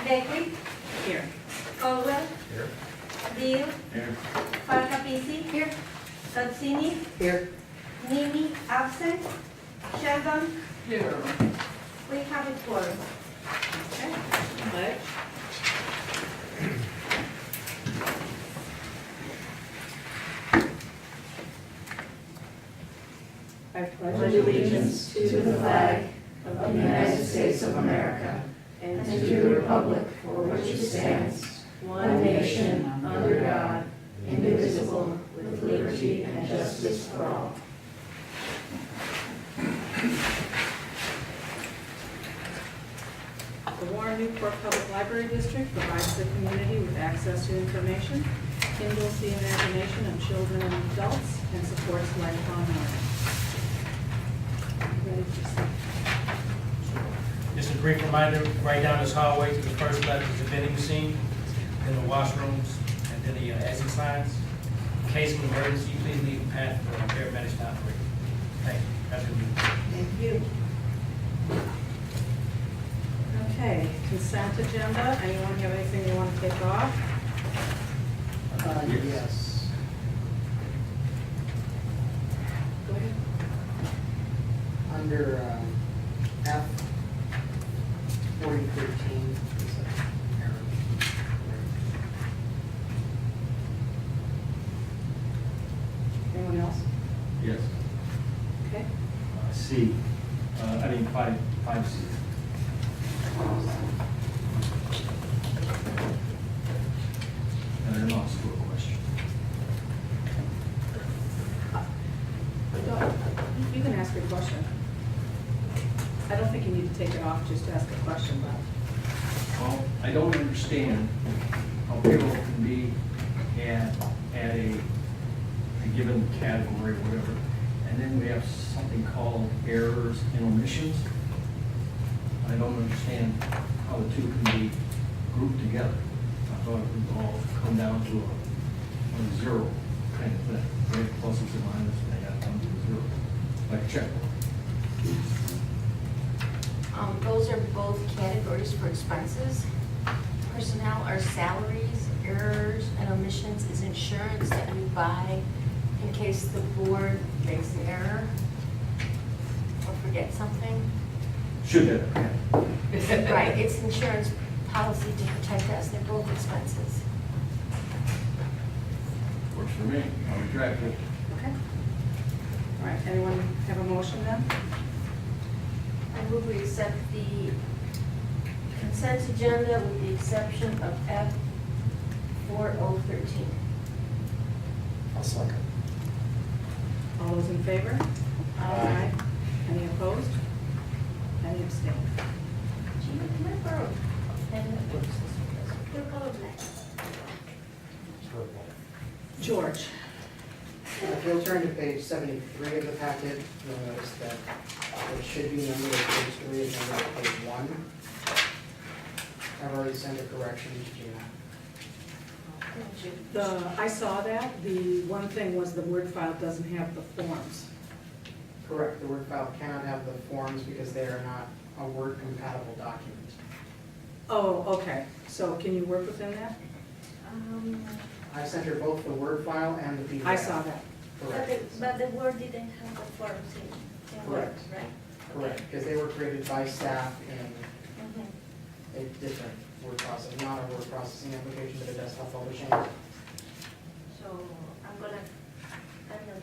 Beckwith, Here. Caldwell, Here. Deal, Here. Falcapisi, here, Sansini, Here. Nimi, absent, Sheldon, Here. we have it quorum. Okay. Pledge. I pledge allegiance to the flag of the United States of America and to the republic for which it stands, one nation, under God, indivisible, with liberty and justice for all. The Warren Newport Public Library District provides the community with access to information, kindles the imagination of children and adults, and supports lifelong learning. Ready for some- Just a brief reminder, right down this hallway to the first left is the vending machine, then the washrooms, and then the exit signs. In case of emergency, please leave a pad for paramedics to operate. Thank you. Have a good evening. Thank you. Okay, consent agenda. Anyone have anything they want to take off? Yes. Go ahead. Under F 4013, is an error. Anyone else? Yes. Okay. C, I mean, 5C. And then also a question. You can ask your question. I don't think you need to take it off just to ask a question, but Well, I don't understand how payroll can be at a given category, whatever, and then we have something called errors and omissions. I don't understand how the two can be grouped together. I thought it would all come down to a zero kind of thing. They have pluses and minuses, and they got to come to a zero, like a checkbook. Those are both categories for expenses. Personnel are salaries, errors, and omissions is insurance that we buy in case the board makes an error or forgets something. Should have, yeah. Right, it's insurance policy to protect us, they're both expenses. Works for me. I'll retract it. okay. All right, anyone have a motion then? I move we accept the consent agenda with the exception of F 4013. I'll second. All those in favor? Aye. Any opposed? Any abstain? Gina, can I borrow? And your color black. George? If you'll turn to page 73 of the packet, you'll notice that it should be numbered as page 3 and numbered as page 1. I've already sent a correction to Gina. I saw that. The one thing was the Word file doesn't have the forms. Correct, the Word file cannot have the forms because they are not a Word compatible document. Oh, okay. So can you work within that? I sent her both the Word file and the PDF. I saw that. Correct. But the word didn't have the forms in Word, Correct. right? Correct, because they were created by staff in Mhm. a different word processing, not a word processing application, but a desktop publishing. So I'm not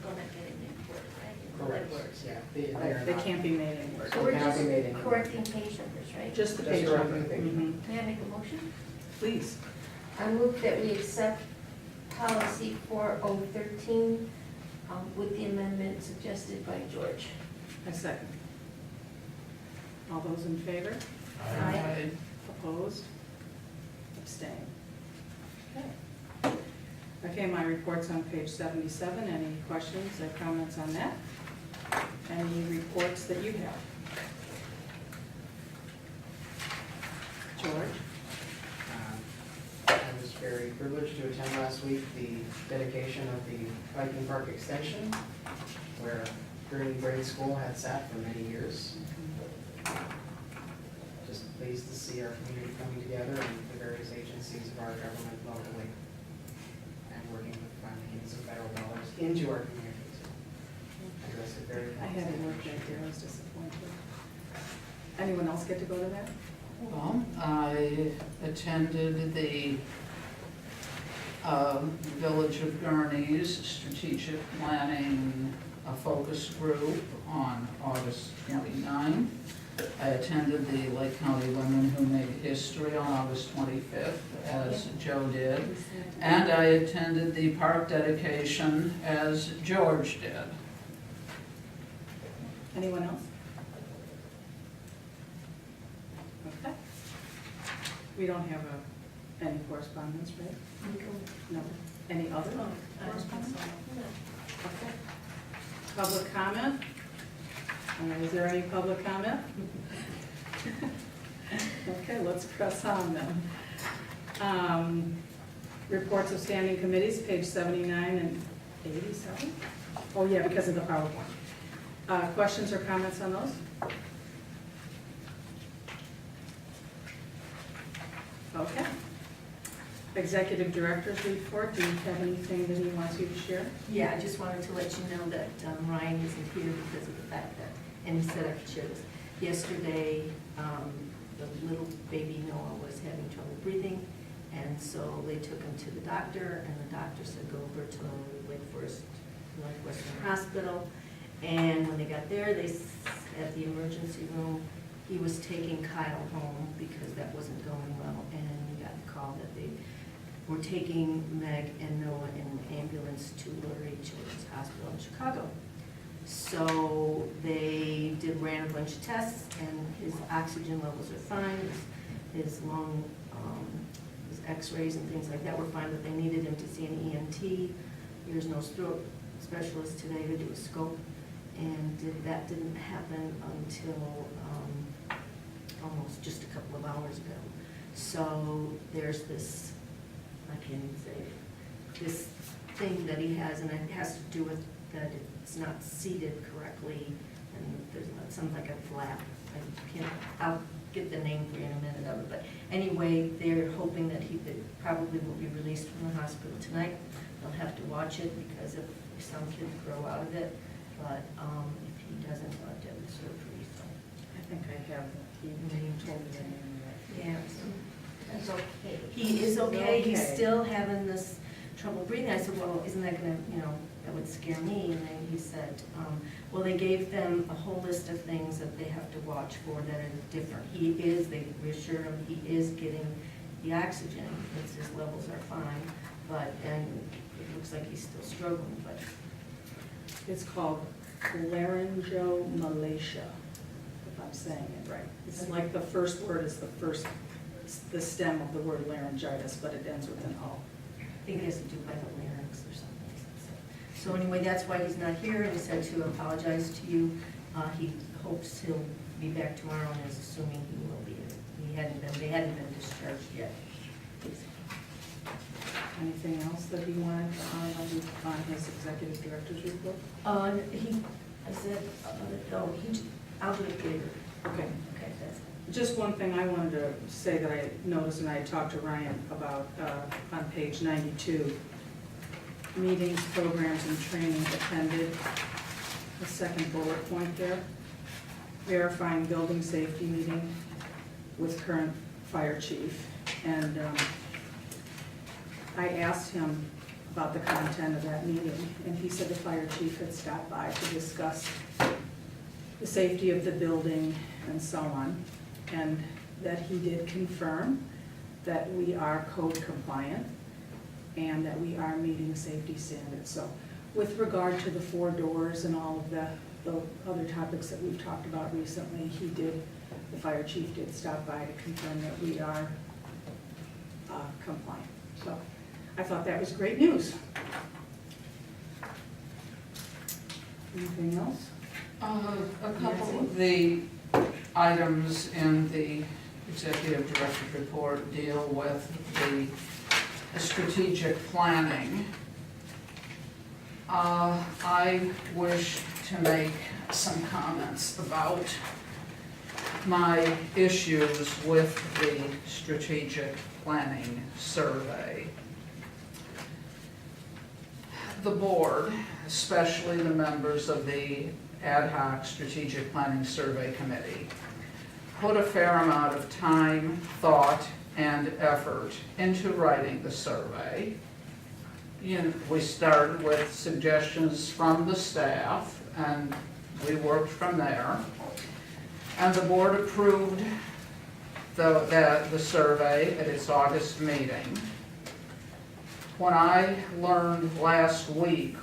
gonna get it in Word, right? In other Correct, words. yeah. They are They not- can't be made in Word. So we're Cannot be made in just Word. correcting page numbers, right? Just the Just page correct number. the page. Mhm. May I make a motion? Please. I move that we accept policy 4013 with the amendment suggested by George. A second. All those in favor? Aye. Opposed? Abstain. Okay. Okay, my report's on page 77. Any questions or comments on that? Any reports that you have? George? I was very privileged to attend last week the dedication of the Viking Park Extension, where Green Grade School had sat for many years. Just pleased to see our community coming together and the various agencies of our government locally and working with finding some federal dollars into our communities. Address it very I had to work right there, I was disappointed. Anyone else get to go to that? Well, I attended the Village of Gurney's strategic planning focus group on August 29th. I attended the Lake County Women Who Made History on August 25th, as Joe did. And I attended the park dedication, as George did. Anyone else? Okay. We don't have any correspondence, right? No. Any other correspondence? Okay. Public comment? Is there any public comment? Okay, let's press on then. Reports of standing committees, page 79 and 87. Oh yeah, because of the PowerPoint. Questions or comments on those? Okay. Executive Director's report, do you have anything that he wants you to share? Yeah, I just wanted to let you know that Ryan isn't here because of the fact that, and he said I could share this. Yesterday, the little baby Noah was having trouble breathing, and so they took him to the doctor, and the doctor said go over to Northwestern Hospital. And when they got there, at the emergency room, he was taking Kyle home because that wasn't going well, and we got the call that they were taking Meg and Noah in an ambulance to Lurie Children's Hospital in Chicago. So they ran a bunch of tests, and his oxygen levels are fine, his lung, his x-rays and things like that were fine, but they needed him to see an ENT. There's no stroke specialist today to do a scope, and that didn't happen until almost just a couple of hours ago. So there's this, I can't even say, this thing that he has, and it has to do with that it's not seated correctly, and there's something like a flap. I'll get the name for you in a minute of it, but anyway, they're hoping that he probably will be released from the hospital tonight. They'll have to watch it because if some kids grow out of it, but if he doesn't, he'll have to have the surgery, so. I think I have, he told me that name. Yeah, so That's okay. he is okay, he's Okay. still having this trouble breathing. I said, well, isn't that gonna, that would scare me. And then he said, well, they gave them a whole list of things that they have to watch for that are different. They reassured him, he is getting the oxygen, his levels are fine, and it looks like he's still struggling, but. It's called laryngomalacia, if I'm saying it right. It's like the first word is the stem of the word laryngitis, but it ends with an O. I think it has to do by the larynx or something. So anyway, that's why he's not here, and he said to apologize to you. He hopes he'll be back tomorrow, and is assuming he will be. They hadn't been discharged yet. Anything else that he wanted on his executive director's report? I said, I'll do it later. Okay. Okay, that's it. Just one thing I wanted to say that I noticed, and I talked to Ryan about on page 92, meetings, programs, and training attended, the second bullet point there, verifying building safety meeting with current fire chief. And I asked him about the content of that meeting, and he said the fire chief had stopped by to discuss the safety of the building and so on, and that he did confirm that we are code compliant and that we are meeting safety standards. So with regard to the 4 doors and all of the other topics that we've talked about recently, the fire chief did stop by to confirm that we are compliant. So I thought that was great news. Anything else? A couple of the items in the executive director's report deal with the strategic planning. I wish to make some comments about my issues with the strategic planning survey. The board, especially the members of the ad hoc strategic planning survey committee, put a fair amount of time, thought, and effort into writing the survey. We started with suggestions from the staff, and we worked from there. And the board approved the survey at its August meeting. When I learned last week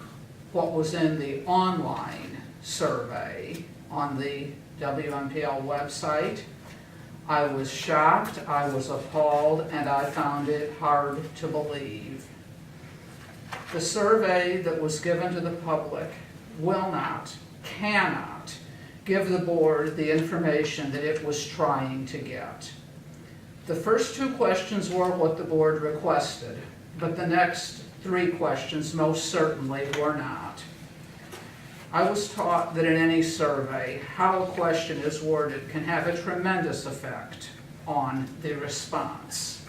what was in the online survey on the WMPL website, I was shocked, I was appalled, and I found it hard to believe. The survey that was given to the public will not, cannot, give the board the information that it was trying to get. The first two questions were what the board requested, but the next three questions most certainly were not. I was taught that in any survey, how a question is worded can have a tremendous effect on the response.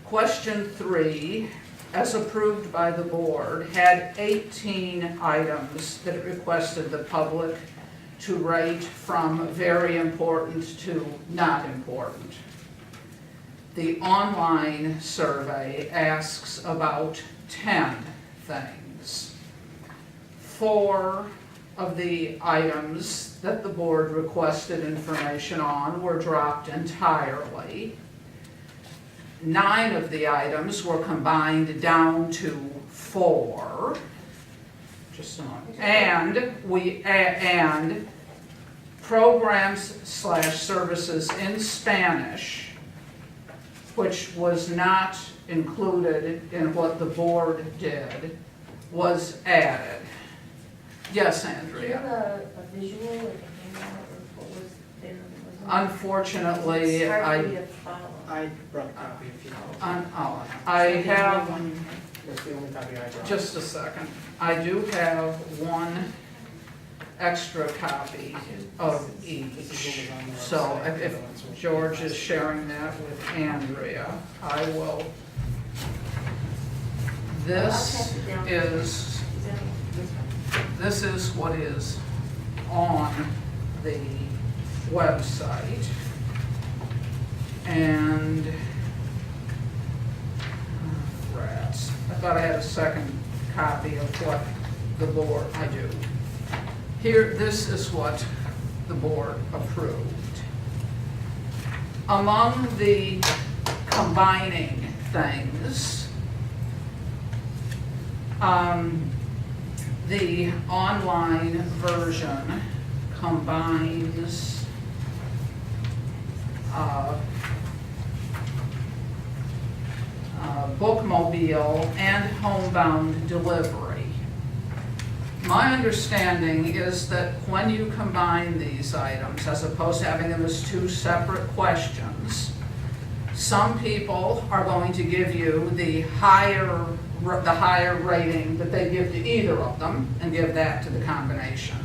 Question 3, as approved by the board, had 18 items that it requested the public to rate from very important to not important. The online survey asks about 10 things. 4 of the items that the board requested information on were dropped entirely. 9 of the items were combined down to 4. Just a moment. And programs/services in Spanish, which was not included in what the board did, was added. Yes, Do you Andrea? have a visual, like a hangout, or what was there? Was it- Unfortunately, It's hard for I, me to follow. I brought a copy if you want. I have, That's the only copy I brought. just a second, I do have one extra copy of each. This is what was on the So website, if so that's what- George is sharing that with Andrea, I will. This I'll pass it down. is, Is that this one? this is what is on the website. And, rats, I thought I had a second copy of what the board, I do. Here, this is what the board approved. Among the combining things, the online version combines bookmobile and homebound delivery. My understanding is that when you combine these items, as opposed to having them as two separate questions, some people are going to give you the higher rating that they give to either of them and give that to the combination.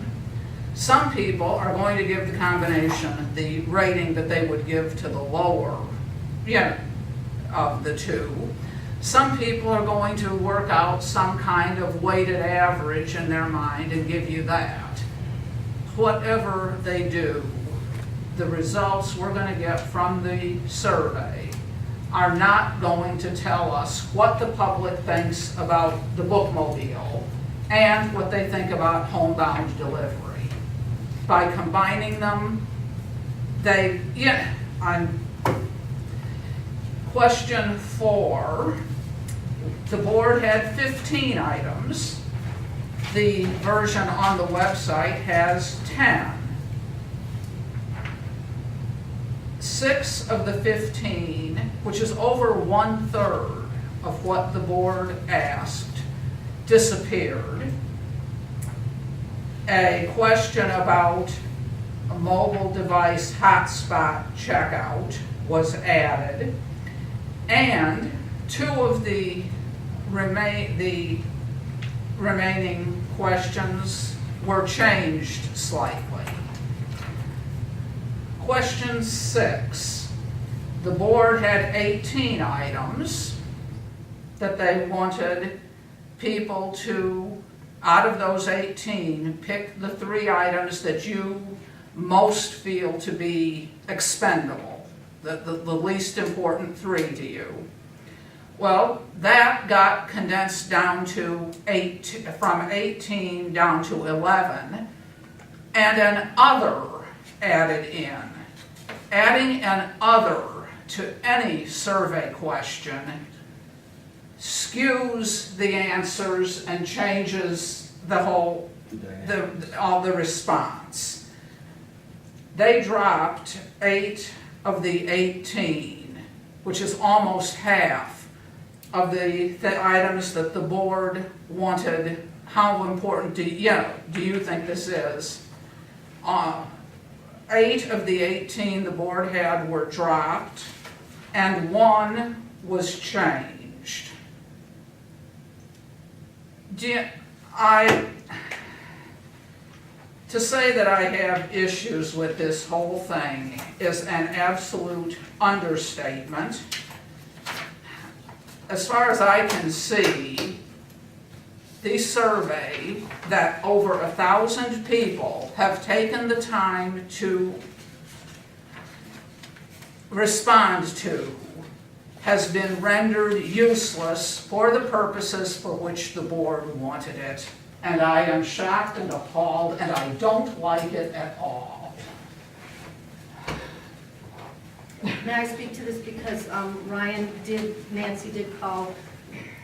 Some people are going to give the combination the rating that they would give to the lower of the two. Some people are going to work out some kind of weighted average in their mind and give you that. Whatever they do, the results we're going to get from the survey are not going to tell us what the public thinks about the bookmobile and what they think about homebound delivery. By combining them, Question 4, the board had 15 items. The version on the website has 10. 6 of the 15, which is over 1/3 of what the board asked, disappeared. A question about a mobile device hotspot checkout was added, and 2 of the remaining questions were changed slightly. question 6, the board had 18 items that they wanted people to, out of those 18, pick the 3 items that you most feel to be expendable, the least important 3 to you. Well, that got condensed down to from 18 down to 11, and an other added in. Adding an other to any survey question skews the answers and changes the whole, all the response. They dropped 8 of the 18, which is almost half of the items that the board wanted. How important do you think this is? 8 of the 18 the board had were dropped, and 1 was changed. To say that I have issues with this whole thing is an absolute understatement. As far as I can see, the survey that over 1,000 people have taken the time to respond to has been rendered useless for the purposes for which the board wanted it. And I am shocked and appalled, and I don't like it at all. May I speak to this because Nancy did call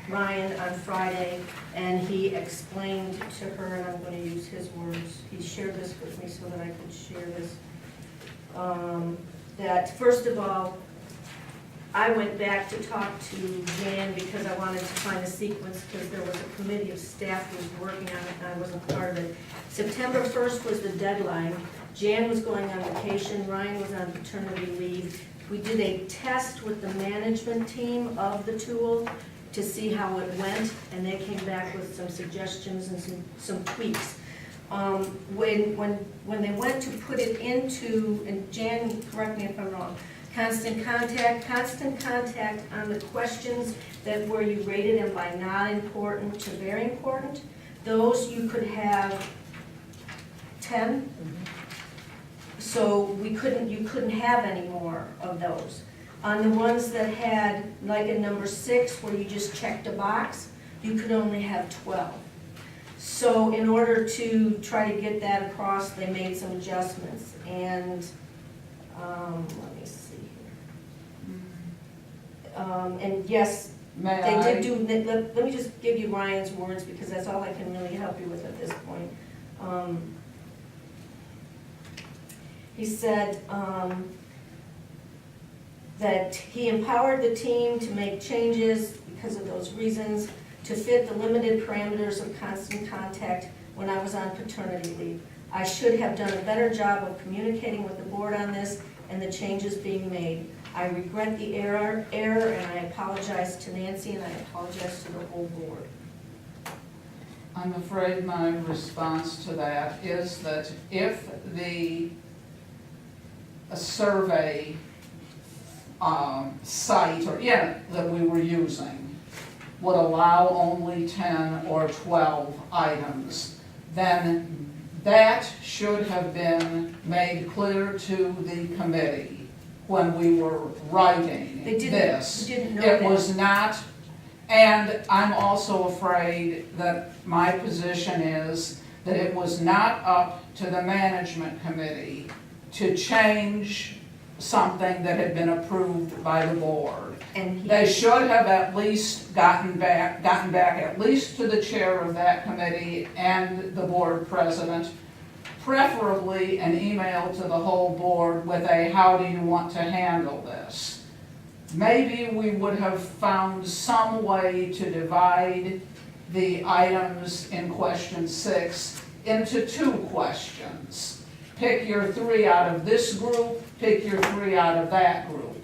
Ryan on Friday, and he explained to her, and I'm going to use his words, he shared this with me so that I could share this, that first of all, I went back to talk to Jan because I wanted to find a sequence because there was a committee of staff who was working on it and I wasn't part of it. September 1st was the deadline. Jan was going on vacation, Ryan was on paternity leave. We did a test with the management team of the tool to see how it went, and they came back with some suggestions and some tweaks. When they went to put it into, and Jan, correct me if I'm wrong, constant contact on the questions that where you rated them by not important to very important, those you could have 10. So you couldn't have any more of those. On the ones that had, like in number 6, where you just checked a box, you could only have 12. So in order to try to get that across, they made some adjustments. And let me see here. And yes, they did do, let me just give you Ryan's words because that's all I can really help you with at this point. He said that he empowered the team to make changes because of those reasons to fit the limited parameters of constant contact when I was on paternity leave. I should have done a better job of communicating with the board on this and the changes being made. I regret the error, and I apologize to Nancy, and I apologize to the whole board. I'm afraid my response to that is that if a survey site that we were using would allow only 10 or 12 items, then that should have been made clear to the committee when we were writing this. They didn't know It that. was not, and I'm also afraid that my position is that it was not up to the management committee to change something that had been approved by the board. And They should have at least gotten back at least to the chair of that committee and the board president, preferably an email to the whole board with a how do you want to handle this. Maybe we would have found some way to divide the items in question 6 into 2 questions. Pick your 3 out of this group, pick your 3 out of that group.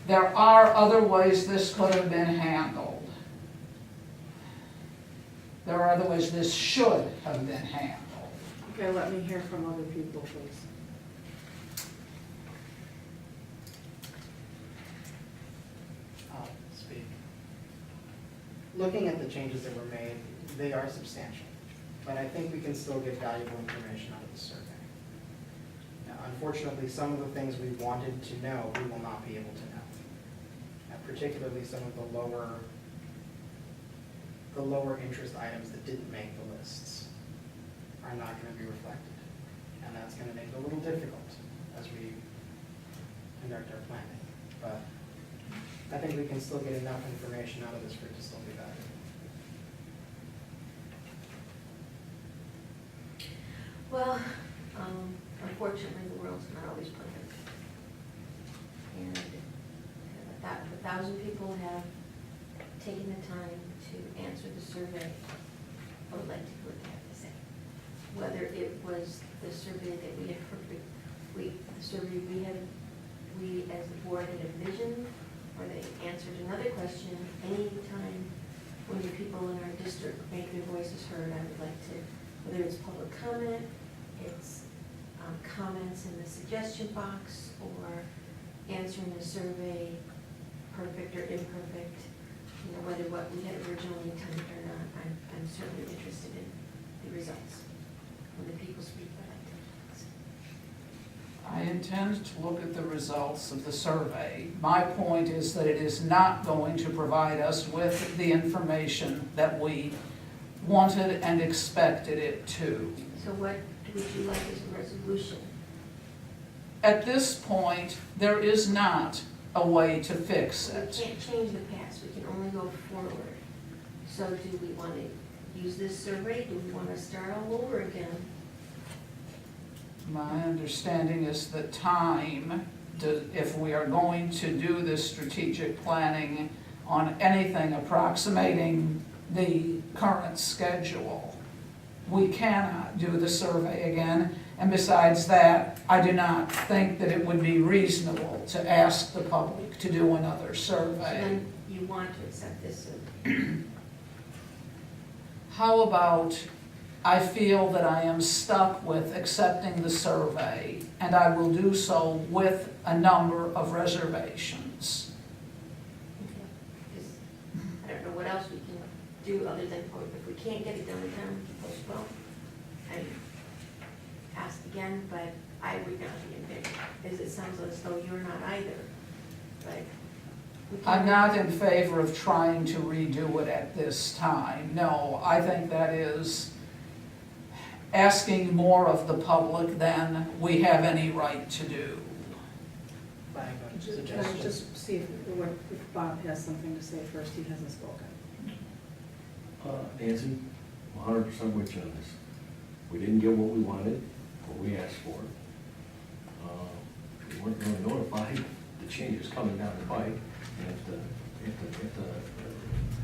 There are other ways this could have been handled. There are other ways this should have been handled. Okay, let me hear from other people, please. looking at the changes that were made, they are substantial, but I think we can still get valuable information out of the survey. Now, unfortunately, some of the things we wanted to know, we will not be able to know. Particularly some of the lower interest items that didn't make the lists are not going to be reflected. And that's going to make it a little difficult as we conduct our planning. But I think we can still get enough information out of this for it to still be valuable. Well, unfortunately, the world's not always perfect. And 1,000 people have taken the time to answer the survey. I would like to hear what they have to say. Whether it was the survey that we had the survey we as the board had envisioned, or they answered another question. Any time when the people in our district make their voices heard, I would like to, whether it's public comment, it's comments in the suggestion box, or answering the survey, perfect or imperfect, you know, whether what we had originally intended or not. I'm certainly interested in the results when the people speak what I think. I intend to look at the results of the survey. My point is that it is not going to provide us with the information that we wanted and expected it to. So what would you like as a resolution? At this point, there is not a way to fix We it. can't change the past, we can only go forward. So do we want to use this survey? Do we want to start all over again? My understanding is that time, if we are going to do this strategic planning on anything approximating the current schedule, we cannot do the survey again. And besides that, I do not think that it would be reasonable to ask the public to do another So survey. then you want to accept this survey? How about, I feel that I am stuck with accepting the survey, and I will do so with a number of reservations. Because I don't know what else we can do other than, if we can't get it done in time, postpone. And ask again, but I would not be in favor, as it sounds as though you're not either, but. we can- I'm not in favor of trying to redo it at this time. No, I think that is asking more of the public than we have any right to do. If I have a Can I suggestion. just see if Bob has something to say first? He hasn't spoken. Nancy, 100% with you on this. We didn't get what we wanted, what we asked for. We weren't really notified the changes coming down the pike. And if the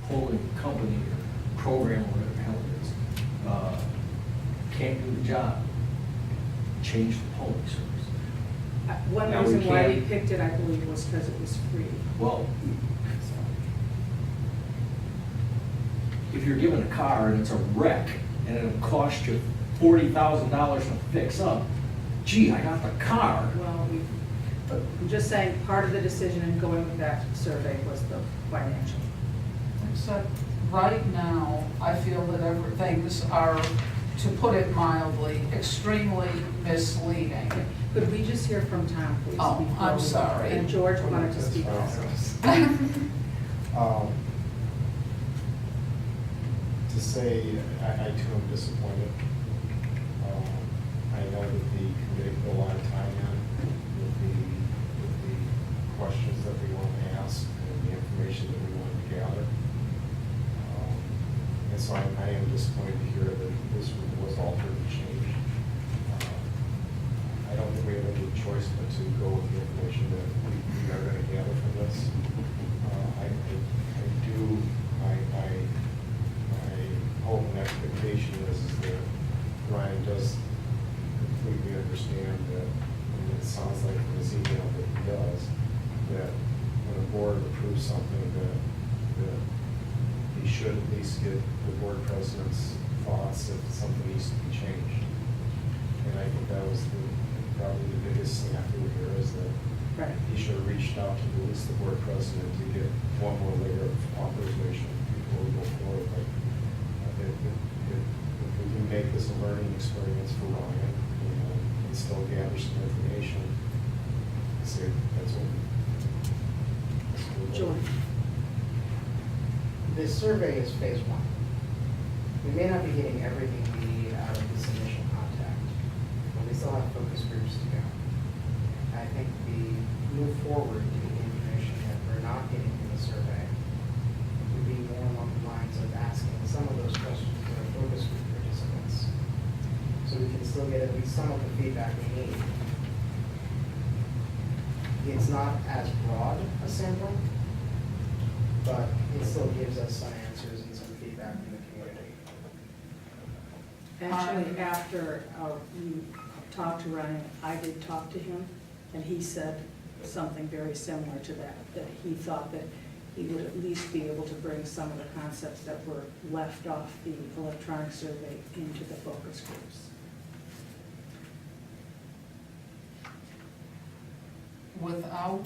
polling company or program, or whatever the hell it is, can't do the job, change the polling service. One Now we reason why we can't- picked it, I believe, was because it was free. Well, if you're given a car and it's a wreck and it'll cost you $40,000 to fix up, gee, I got the car. Well, but I'm just saying, part of the decision in going back to the survey was the financial. Except right now, I feel that things are, to put it mildly, extremely misleading. Could we just hear from Tom, please? Oh, before I'm we- sorry. And George wanted to speak That's also. To say, I too am disappointed. I know that the committee put a lot of time in with the questions that we wanted to ask and the information that we wanted to gather. And so I am disappointed to hear that this was altered and changed. I don't think we have any choice but to go with the information that we are going to gather from this. My hope and expectation is that Ryan does completely understand that, and it sounds like from his email that he does, that when a board approves something that he should at least get the board president's thoughts if something needs to be changed. And I think that was probably the biggest snafu here is that Right. he should have reached out to at least the board president to get one more layer of authorization. before we go forward, but if we can make this a learning experience for Ryan, and still gather some information, see, that's what. Joy. This survey is phase one. We may not be getting everything we need out of this initial contact, but we still have focus groups to go. I think the move forward to get the information that we're not getting from the survey would be more along the lines of asking some of those questions to our focus group participants, so we can still get at least some of the feedback we need. It's not as broad a sample, but it still gives us some answers and some feedback from the community. Actually, after you talked to Ryan, I did talk to him, and he said something very similar to that, that he thought that he would at least be able to bring some of the concepts that were left off the electronic survey into the focus groups. Without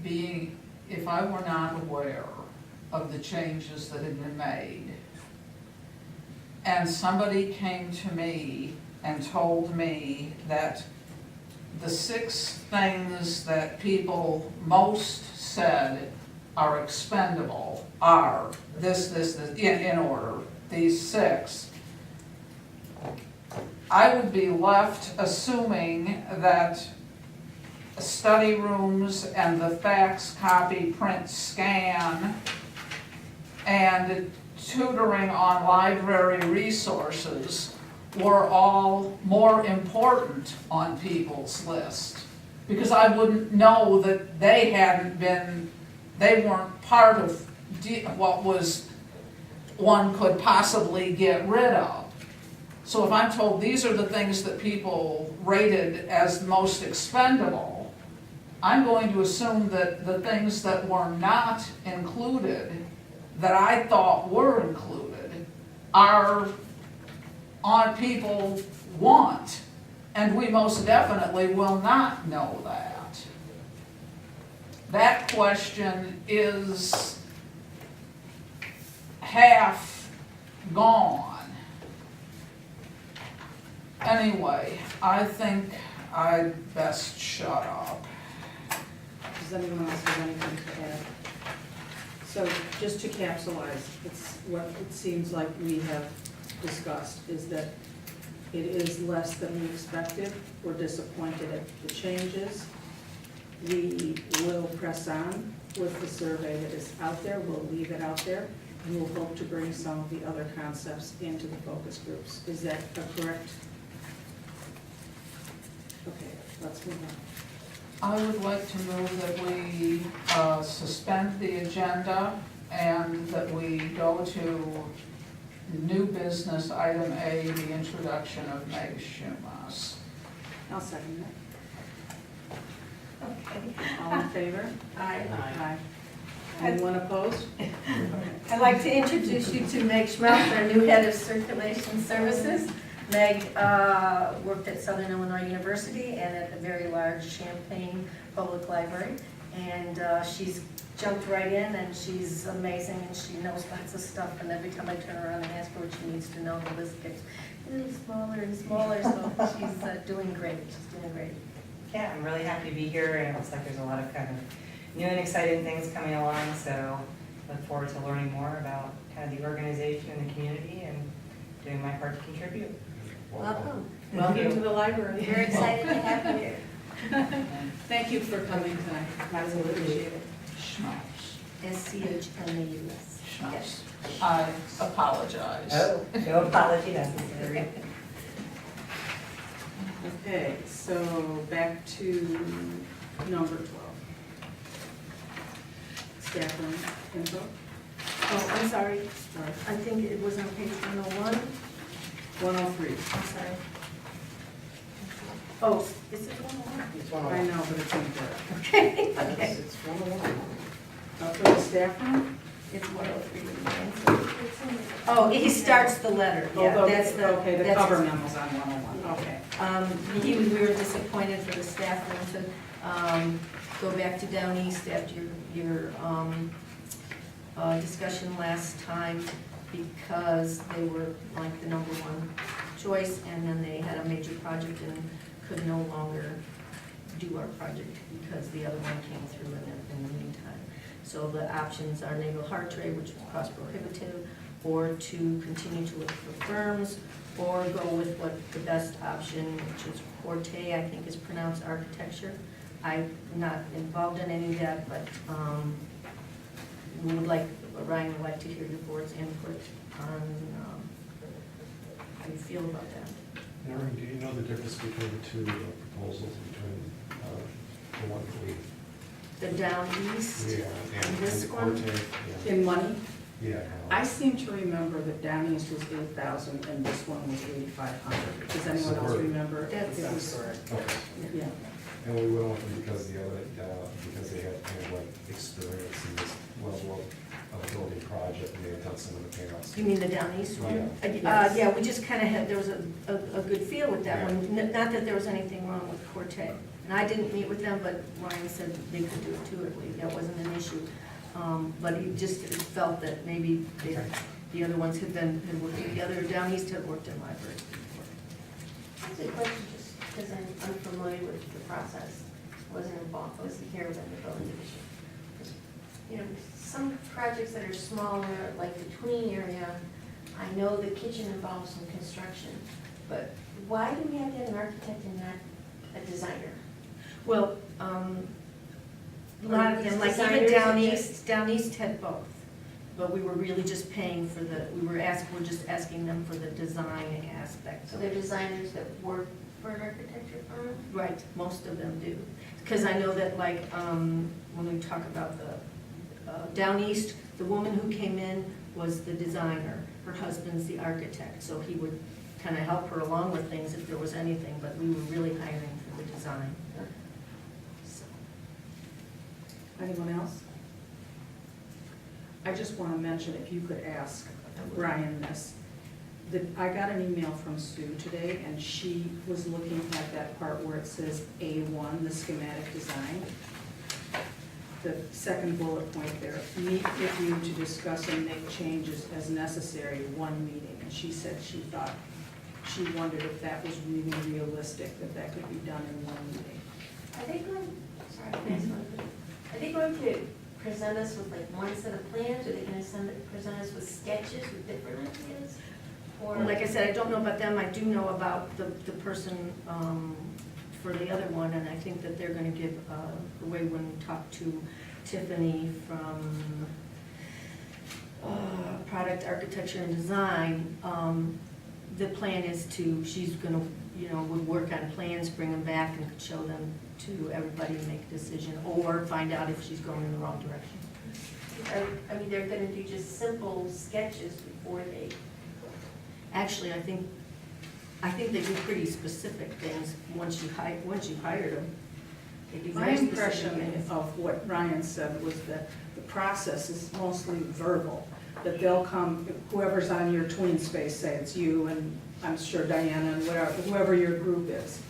being, if I were not aware of the changes that had been made, and somebody came to me and told me that the 6 things that people most said are expendable are this, in order, these 6, I would be left assuming that study rooms and the fax, copy, print, scan, and tutoring on library resources were all more important on people's list. Because I wouldn't know that they weren't part of what was, one could possibly get rid of. So if I'm told these are the things that people rated as most expendable, I'm going to assume that the things that were not included, that I thought were included, are on people want, and we most definitely will not know that. That question is half gone. Anyway, I think I'd best shut up. Does anyone else have anything to add? So just to capsulize, it's what it seems like we have discussed is that it is less than we expected. We're disappointed at the changes. We will press on with the survey that is out there. We'll leave it out there, and we'll hope to bring some of the other concepts into the focus groups. Is that a correct? Okay, let's move on. I would like to move that we suspend the agenda and that we go to new business, item A, the introduction of Meg Schumas. I'll second that. Okay. All in favor? Aye. Aye. Anyone opposed? I'd like to introduce you to Meg Schmelz, our new head of circulation services. Meg worked at Southern Illinois University and at the very large Champaign Public Library. And she's jumped right in, and she's amazing, and she knows lots of stuff. And every time I turn around and ask her what she needs to know, the list gets a little smaller and smaller. So she's doing great. She's doing great. Yeah, I'm really happy to be here, and it looks like there's a lot of kind of new and exciting things coming along, so look forward to learning more about kind of the organization and the community and doing my part to contribute. Welcome. Welcome to the library. Very excited to have you here. Thank you for coming tonight. Absolutely. Appreciate it. Schmaus. SCHMAUS. Schmaus. I apologize. Oh, no apology necessary. Okay, so back to number 12. Staff room info. Oh, I'm sorry. Sorry. I think it was on page 101. 103. I'm sorry. Oh, is it 101? It's one I of know, but it's in there. Okay, okay. It's one of them. For the staff room? It's 103. Oh, he starts the letter. Yeah, Oh, that's the. okay, the that's cover his- memo's on 101. Okay. We were disappointed for the staff room to go back to Down East after your discussion last time because they were like the number one choice, and then they had a major project and could no longer do our project because the other one came through in the meantime. So the options are Naval Hartrade, which was cost prohibitive, or to continue to look for firms, or go with what the best option, which is Corte, I think is pronounced architecture. I'm not involved in any of that, but Ryan would like to hear your board's input on how you feel about that. Noreen, do you know the difference between the two proposals, between the one that we? The down east Yeah, and this the one? Corte, yeah. In money, Yeah. I seem to remember that Down East was 8,000 and this one was 8,500. Does anyone else remember? That's- It was- That's correct. Okay. Yeah. And we went with them because the other, because they had kind of like experience in this level of building project, and they had done some of the payouts. You mean the down east one? Yes. Yeah, we just kind of had, there was a good feel with that Yeah. one. Not that there was anything wrong with Corte. And I didn't meet with them, but Ryan said they could do it too, I believe. That wasn't an issue. But he just felt that maybe the other ones had worked together. Down east had worked in libraries before. That's a question, just because I'm unfamiliar with the process. Wasn't involved, wasn't here when the building division. You know, some projects that are smaller, like the tween area, I know the kitchen involves some construction, but why do we have to have an architect and not a designer? Well, a lot of them, like even down east had both. But we were really just paying for we're just asking them for the design aspect. So they're designers that work for an architecture firm? Right, most of them do. Because I know that like, when we talk about the, down east, the woman who came in was the designer. Her husband's the architect, so he would kind of help her along with things if there was anything, but we were really hiring for the design. So, Anyone else? I just want to mention, if you could ask Brian this, that I got an email from Sue today, and she was looking at that part where it says A1, the schematic design. The second bullet point there, meet with you to discuss and make changes as necessary, one meeting. And she said she wondered if that was really realistic, that could be done in one meeting. Are they going, sorry, can I ask one question? Are they going to present us with like one set of plans, or are they going to present us with sketches with different ideas? Or Like I said, I don't know about them, I do know about the person for the other one, and I think that they're gonna give, the way when we talk to Tiffany from Product Architecture and Design, the plan is she's gonna, would work on plans, bring them back and could show them to everybody and make a decision, or find out if she's going in the wrong direction. I mean, they're going to do just simple sketches before they. Actually, I think they do pretty specific things once you hired them. They do My very specific impression things. of what Ryan said was that the process is mostly verbal, that they'll come, whoever's on your tween space, say it's you and I'm sure Diana and whoever your group is,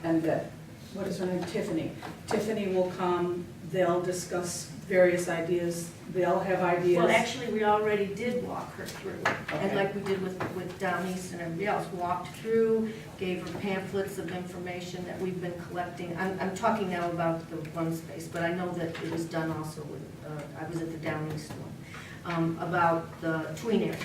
and that, what is her name, Tiffany. Tiffany will come, they'll discuss various ideas, they'll have ideas. Well, actually, we already did walk her through, and Okay. like we did with Down East and everybody else, walked through, gave her pamphlets of information that we've been collecting. I'm talking now about the one space, but I know that it was done also with, I was at the Down East one, about the tween area.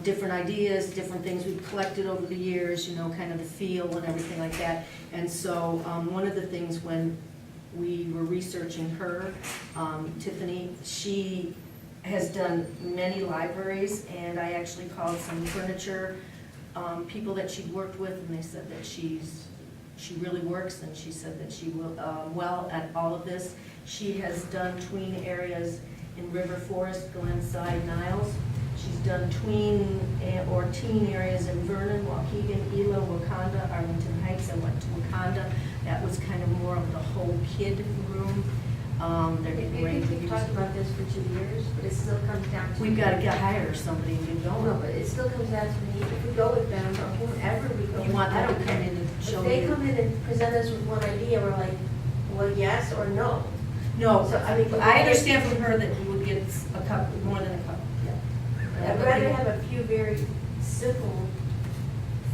Different ideas, different things we've collected over the years, kind of the feel and everything like that. And so, one of the things when we were researching her, Tiffany, she has done many libraries, and I actually called some furniture people that she'd worked with, and they said that she really works, and she said that she will well at all of this. She has done tween areas in River Forest, Glenside, Niles. She's done tween or teen areas in Vernon, Waukegan, Elo, Wakanda, Arlington Heights. I went to Wakanda. That was kind of more of the whole kid room. They're getting ready to We've use. talked about this for 2 years, but it still comes down to. We've got to hire somebody and get No, going. but it still comes down to me, if we go with them, or whoever we go with. You want them to come in and show If they you. come in and present us with one idea, we're like, well, yes or no. No, So, I mean, I understand from her that we would get a couple, more than a couple. I'd rather have a few very simple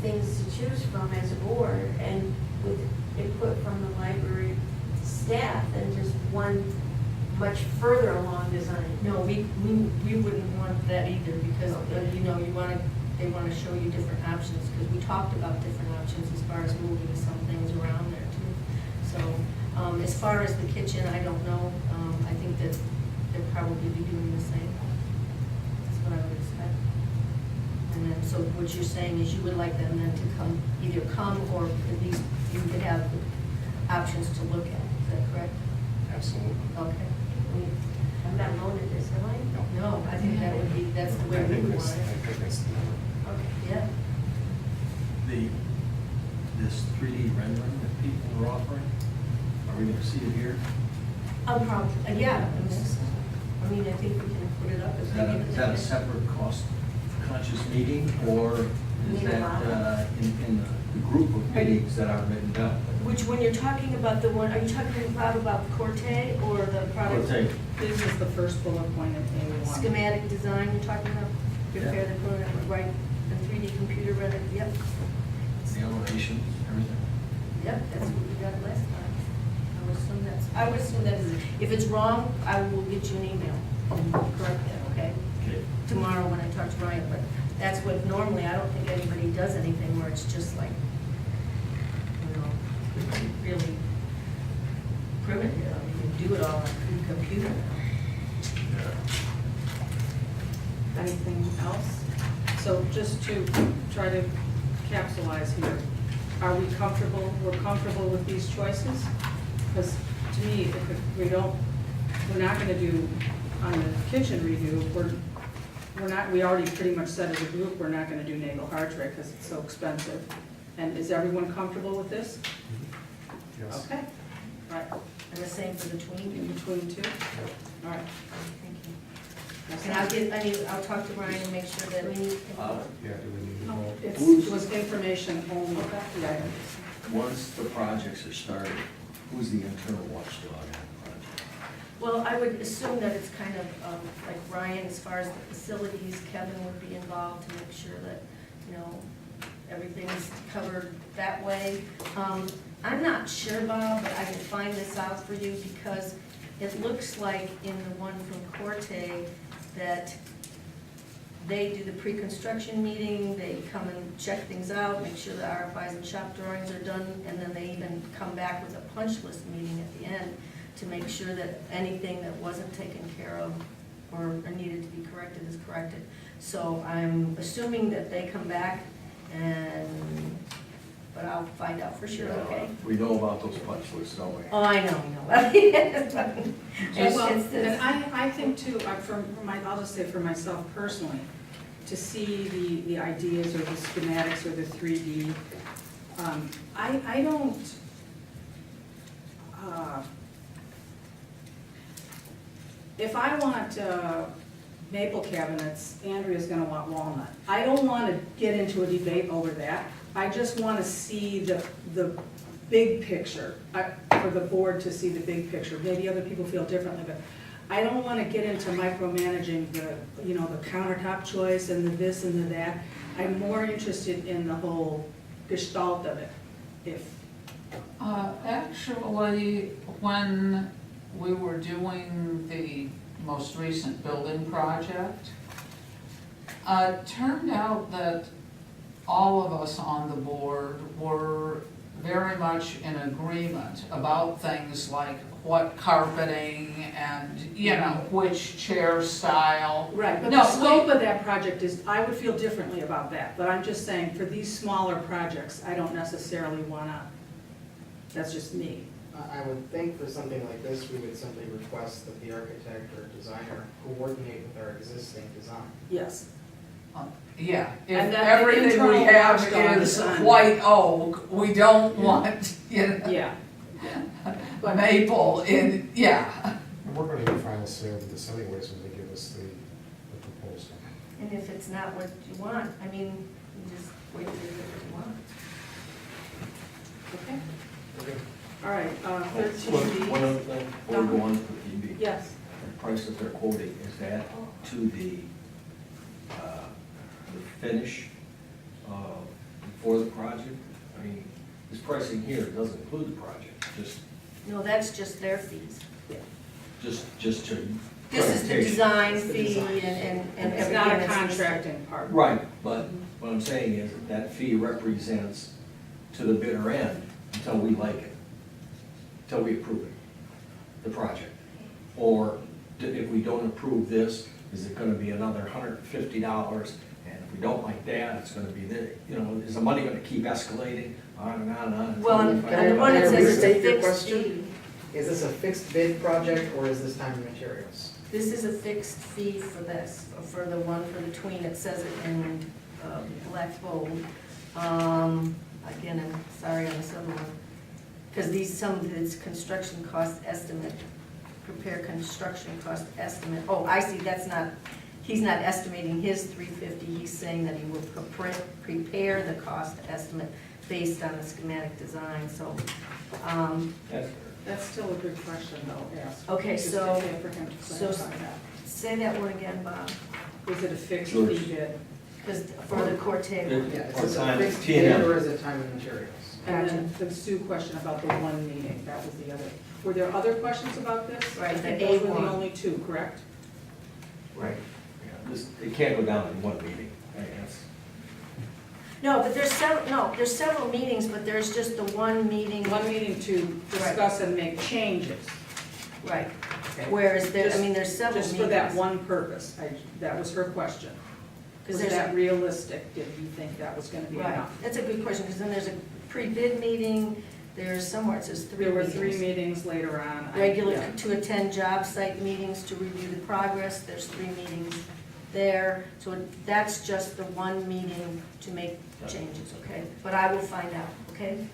things to choose from as a board and with input from the library staff than just one much further along design. No, we wouldn't want that either, because, you know, they wanna show you different options, because we talked about different options as far as moving some things around there too. So, as far as the kitchen, I don't know, I think that they'll probably be doing the same. That's what I would expect. And then, so what you're saying is you would like them then to come, either come, or at least you could have options to look at, is that correct? Absolutely. Okay. I'm not alone in this, am I? No, I think that would be, that's the way I we think would that's, want I it. think that's the number. Okay, yeah. This 3D rendering that people are offering, are we gonna see it here? Probably, yeah, I mean, I think we can put it up as. Is that a separate cost conscious meeting, or is that in the group of meetings that are written down? Which, when you're talking about the one, are you talking about Corte or the product? Corte. This is the first bullet point in A1. Schematic design, you're talking about, Yeah. prepare the corner, right, the 3D computer render, yep. The elevations, everything? Yep, that's what we got last time. I would assume that is, if it's wrong, I will get you an email and correct that, okay? Okay. Tomorrow when I talk to Ryan, but that's what normally, I don't think anybody does anything where it's just like, you know, really primitive. You know, you can do it all on a computer now. Anything else? So just to try to capsulize here, are we comfortable, we're comfortable with these choices? Because to me, if we're not gonna do on the kitchen redo, we're not, we already pretty much said as a group, we're not gonna do Nagel Hardwick because it's so expensive. And is everyone comfortable with this? Yes. Okay, right, And the same for the in tween. between two? All right. Thank you. And I'll talk to Ryan and make sure that we. Yeah, do we need to No, vote? it was information only, the items. Once the projects are started, who's the internal watchdog on the project? Well, I would assume that it's kind of like Ryan, as far as the facilities, Kevin would be involved to make sure that, you know, everything's covered that way. I'm not sure, Bob, but I can find this out for you because it looks like in the one from Corte that they do the pre-construction meeting, they come and check things out, make sure the RFIs and shop drawings are done, and then they even come back with a punch list meeting at the end to make sure that anything that wasn't taken care of or needed to be corrected is corrected. So I'm assuming that they come back but I'll find out for sure, okay? We know about those punch lists, don't we? Oh, I know. It's Well, just this. and I think too, I'll just say for myself personally, to see the ideas or the schematics or the 3D, I don't, if I want maple cabinets, Andrea's gonna want walnut. I don't wanna get into a debate over that. I just wanna see the big picture, for the board to see the big picture. Maybe other people feel differently, but I don't wanna get into micromanaging the countertop choice and the this and the that. I'm more interested in the whole gestalt of it, if. Actually, when we were doing the most recent building project, it turned out that all of us on the board were very much in agreement about things like what carpeting and, which chair style. Right, but No, the scope of that project is, I would feel differently about that, but I'm just saying, for these smaller projects, I don't necessarily wanna, that's just me. I would think for something like this, we would simply request that the architect or designer coordinate with our existing design. Yes. Yeah, And if that everything we internal have watchdog is design. white oak, we don't want, Yeah. But- maple in, yeah. We're gonna do final say over this anyways when they give us the proposal. And if it's not what you want, I mean, you just wait till you get what you want. Okay. Okay. All right, One 13B. other thing, before we go on to the PB. Yes. The price that they're quoting, is that to the finish for the project? I mean, this pricing here doesn't include the project, No, that's just their fees. just to. This is the presentation. design It's the fee design. and everything. It's not a that's listed. contracting part. Right, but what I'm saying is that fee represents to the bidder end until we like it, until we approve it, the project. Or if we don't approve this, is it gonna be another $150? And if we don't like that, it's gonna be the, is the money gonna keep escalating on and on and on? Well, on Can I- the one it can I says it's a restate your fixed question? fee. Is this a fixed bid project or is this time and materials? This is a fixed fee for this, for the one for the tween, it says it in black bold. Again, I'm sorry on this other one, because some of it's construction cost estimate, prepare construction cost estimate. Oh, I see, he's not estimating his 350, he's saying that he will prepare the cost estimate based on the schematic design, so, That's That's still a good question, though, ask. Okay, Just so- to- for him to so- clarify that. say that one again, Bob, Is it a fixed Sure. fee bid? because for the court table. Yeah, Or is it a time, fixed T&M. bid or is it time and materials? And then the Sue question about the one meeting, that was the other. Were there other questions about this? Right, I think the those were A1. the only two, correct? right. Yeah, it can't go down in one meeting, I guess. No, but there's several meetings, but there's just the one meeting. One meeting to discuss and make changes. Right, whereas there's several meetings. Just for that one purpose, that was her question. 'Cause Was there's that a- realistic? Did you think that was gonna be Right, enough? that's a good question, because then there's a pre-bid meeting, there's somewhere, it says three There were meetings. 3 meetings later on. Regular Yeah. to attend job site meetings to review the progress, there's 3 meetings there. So that's just the one meeting to make changes, okay? But I will find out, okay?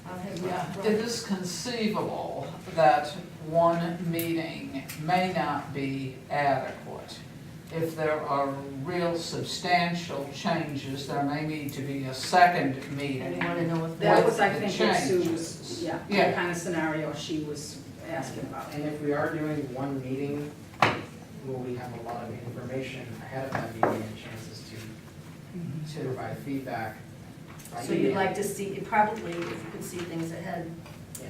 I'll have Yeah, Rob- it is conceivable that one meeting may not be adequate. If there are real substantial changes, there may need to be a second And meeting. you want to know if That that was, I the think, what Sue changes. was, yeah, Yeah. the kind of scenario she was asking about. And if we are doing one meeting, will we have a lot of information ahead of that meeting and chances to provide feedback? by So you'd email? like to see, probably if you could see things ahead. Yeah.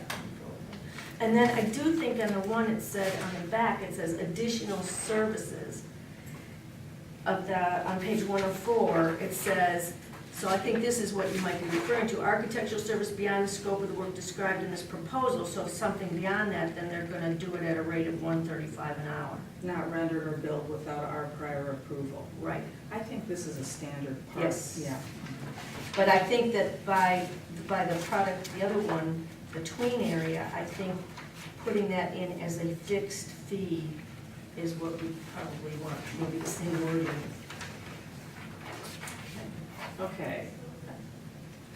And then I do think on the one it said, on the back, it says additional services. On page 104, it says, so I think this is what you might be referring to, architectural service beyond the scope of the work described in this proposal. So if something beyond that, then they're gonna do it at a rate of $135 an hour. Not rendered or billed without our prior approval. Right. I think this is a standard part. Yes. Yeah. But I think that by the product, the other one, the tween area, I think putting that in as a fixed fee is what we probably want, maybe the same wording. Okay.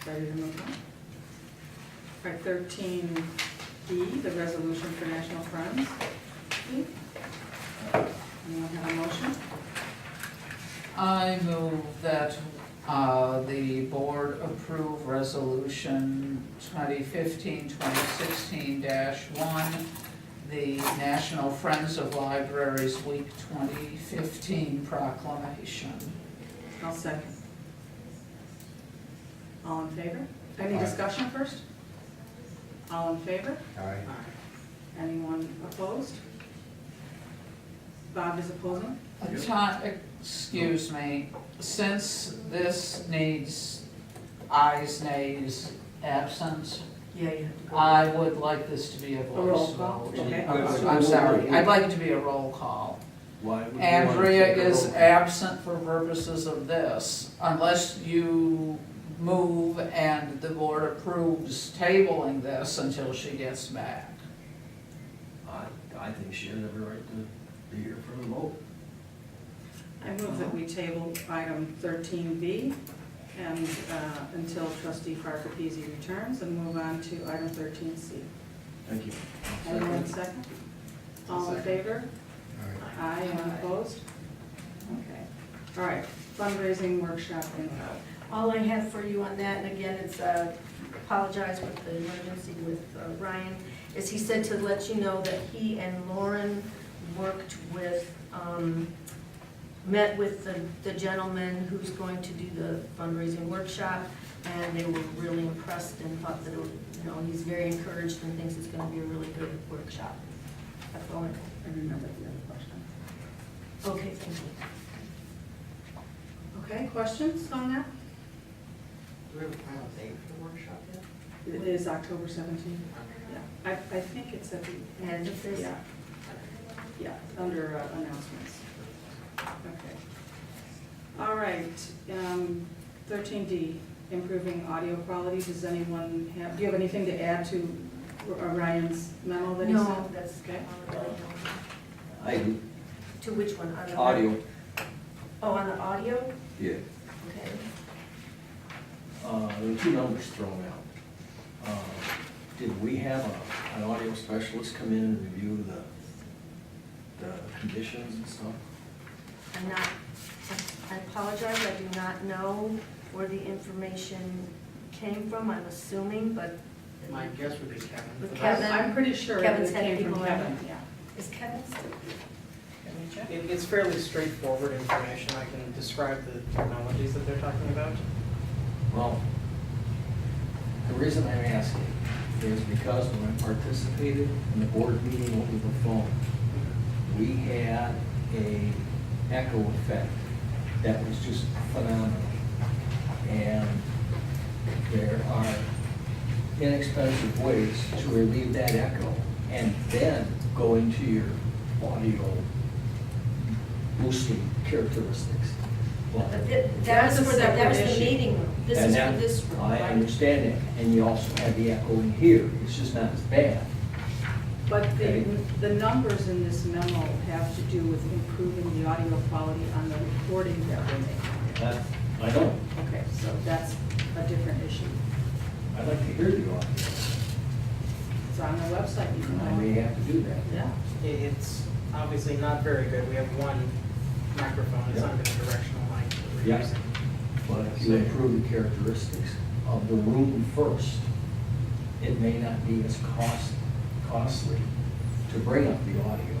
Ready to move on? All right, 13E, the resolution for National Friends. Anyone have a motion? I move that the board approve resolution 2015-2016-1, the National Friends of Libraries Week 2015 proclamation. I'll second. All in favor? Any Aye. discussion first? All in favor? Aye. Anyone opposed? Bob is opposing? Excuse me, since this needs ayes, nays, absent, Yeah, you have to go. I would like this to be a roll voice call, vote. okay. I'm sorry, I'd like it to be a roll call. Why would you want to Andrea take a is roll? absent for purposes of this, unless you move and the board approves tabling this until she gets back. I think she has every right to be here for the vote. I move that we table item 13B and until trustee Parker Peasy returns and move on to item 13C. Thank you. Anyone second? All in favor? Aye, anyone opposed? Okay. All right, fundraising workshop info. All I have for you on that, and again, it's apologize with the emergency with Ryan, is he said to let you know that he and Lauren worked with, met with the gentleman who's going to do the fundraising workshop, and they were really impressed and thought that, he's very encouraged and thinks it's gonna be a really good workshop. That's all I know. I remember the other question. Okay, thank you. Okay, questions on that? Do we have a final date for the workshop yet? It is October 17th. Yeah, I think it's at the End of this? Yeah. Yeah, under announcements. Okay. All right, 13D, improving audio quality. Does anyone have, do you have anything to add to Ryan's memo that he sent? No, that's Okay. I do, To which one? On the- audio, Oh, on the audio? yeah. Okay. There were two numbers thrown out. Did we have an audio specialist come in and review the conditions and stuff? I'm not, I apologize, I do not know where the information came from, I'm assuming, but My guess would be Kevin. With but Kevin? I'm pretty sure Kevin's it had came from people Kevin, in. yeah. is Kevin still? It's fairly straightforward information. I can describe the technologies that they're talking about. Well, the reason I'm asking is because when I participated in the board meeting over the phone, we had a echo effect that was just phenomenal. And there are inexpensive ways to relieve that echo and then go into your audio boosting characteristics. Well, That was for the, that was separate the issue. meeting room, this and is that- for this room, I right? understand that, and you also have the echo in here, it's just not as bad. But Okay. the numbers in this memo have to do with improving the audio quality on the recording that we're making. That, I know, Okay, so that's a different issue. I'd like to hear the audio, It's on the website, you can. I may have to do that. Yeah. It's obviously not very good. We have one microphone. It's not even a directional mic that we're Yeah. using. But if you improve the characteristics of the room first, it may not be as costly to bring up the audio.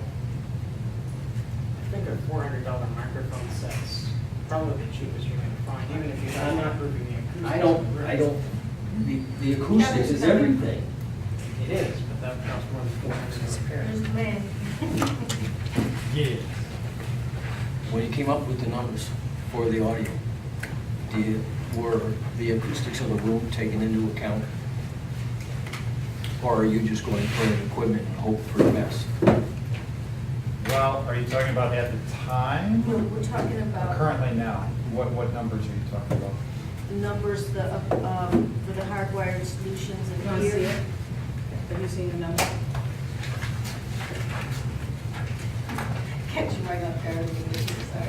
I think a $400 microphone set's probably the cheapest you're going to find, even if you're not improving the acoustics. I don't, the acoustics is everything. It is, but that costs more than $400. There's the man. Yeah. When you came up with the numbers for the audio, were the acoustics of the room taken into account? Or are you just going for the equipment and hope for the best? Well, are you talking about at the time? No, we're talking Or about currently now? What numbers are you talking about? the numbers, for the hardwired solutions You in want to see here. it? Have you seen the number? Catch you right up there, sorry.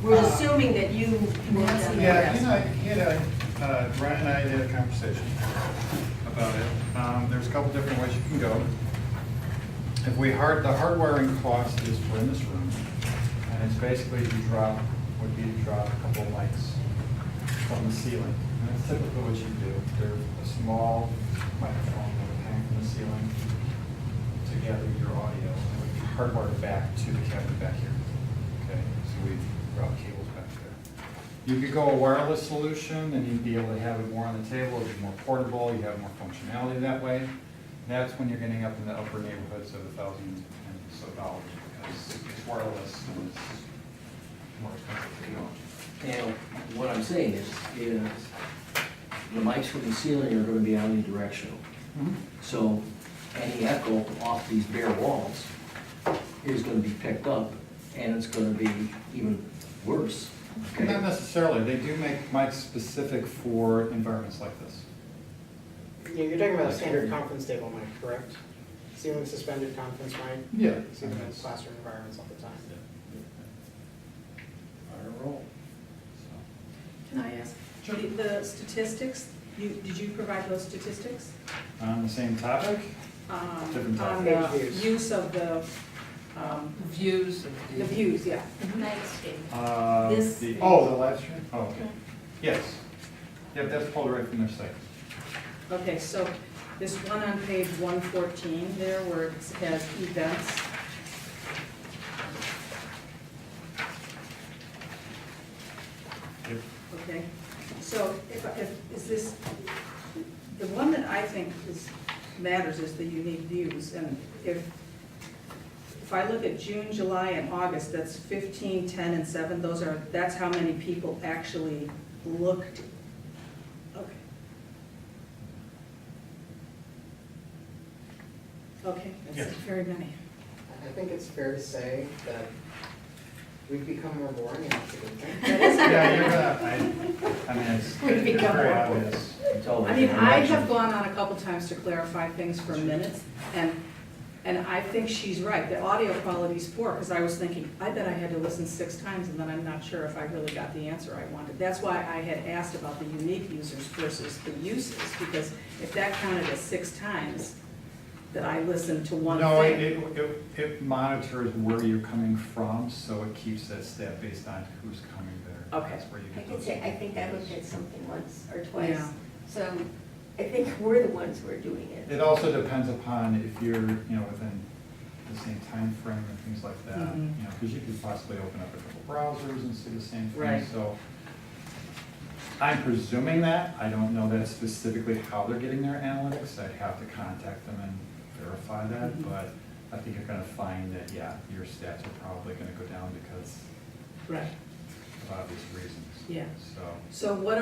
We're assuming that you will down Yeah, there. Ryan and I had a conversation about it. There's a couple different ways you can go. If the hardwiring cost is for in this room, and it's basically would be to drop a couple of mics from the ceiling. And that's typically what you do. They're a small microphone that would hang from the ceiling to gather your audio, and it would be hardwired back to the cabinet back here. Okay, so we route cables back there. You could go a wireless solution, and you'd be able to have it more on the table, it'd be more portable, you have more functionality that way. That's when you're getting up in the upper neighborhoods of $1,000 and so dollars, because it's wireless and it's more expensive to go. And what I'm saying is the mics from the ceiling are gonna be omnidirectional. So any echo off these bare walls is gonna be picked up, and it's gonna be even worse. Okay? Not necessarily, they do make mics specific for environments like this. Yeah, you're talking about a standard conference table mic, correct? Ceiling suspended conference mic? Yeah. See them in classroom environments all the time. Fire roll. Can I ask? Sure. The statistics, did you provide those statistics? On the same topic? Different On topic. the Views. use of the Views of the views, yeah. Nice, Dave. This- The live stream? Oh, okay. Yes. Yep, that's pulled right from their site. Okay, so this one on page 114 there where it has events. Yep. Okay, so is this, the one that I think matters is the unique views, and if I look at June, July, and August, that's 15, 10, and 7, that's how many people actually looked. Okay. Okay, that's Yes. very many. I think it's fair to say that we've become more boring, and that's a good thing. Yeah, you're I mean, it's We've become very more obvious. It's always I mean, an I election. have gone on a couple times to clarify things for minutes, and I think she's right. The audio quality is poor, because I was thinking, I bet I had to listen 6 times, and then I'm not sure if I really got the answer I wanted. That's why I had asked about the unique users versus the uses, because if that counted as 6 times that I listened to one No, thing. it monitors where you're coming from, so it keeps that stat based on who's coming there. Okay. That's where you I get could those. say, I think I looked at something once or twice. Yeah. So I think we're the ones who are doing it. It also depends upon if you're, within the same time frame and things like that, Mhm. because you could possibly open up a couple browsers and see the same thing. Right. So I'm presuming that. I don't know that specifically how they're getting their analytics. I'd have to contact them and verify that, Mhm. but I think you're gonna find that, yeah, your stats are probably gonna go down because Right, of obvious reasons. yeah. So, So what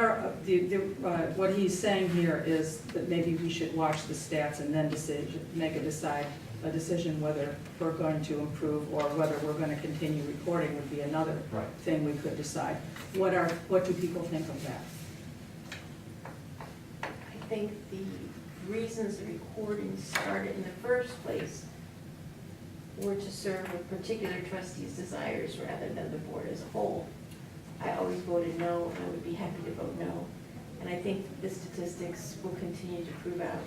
what he's saying here is that maybe we should watch the stats and then make a decision whether we're going to improve or whether we're going to continue recording would be another right. thing we could decide. What do people think of that? I think the reasons the recordings started in the first place were to serve a particular trustee's desires rather than the board as a whole. I always voted no, and I would be happy to vote no. And I think the statistics will continue to prove out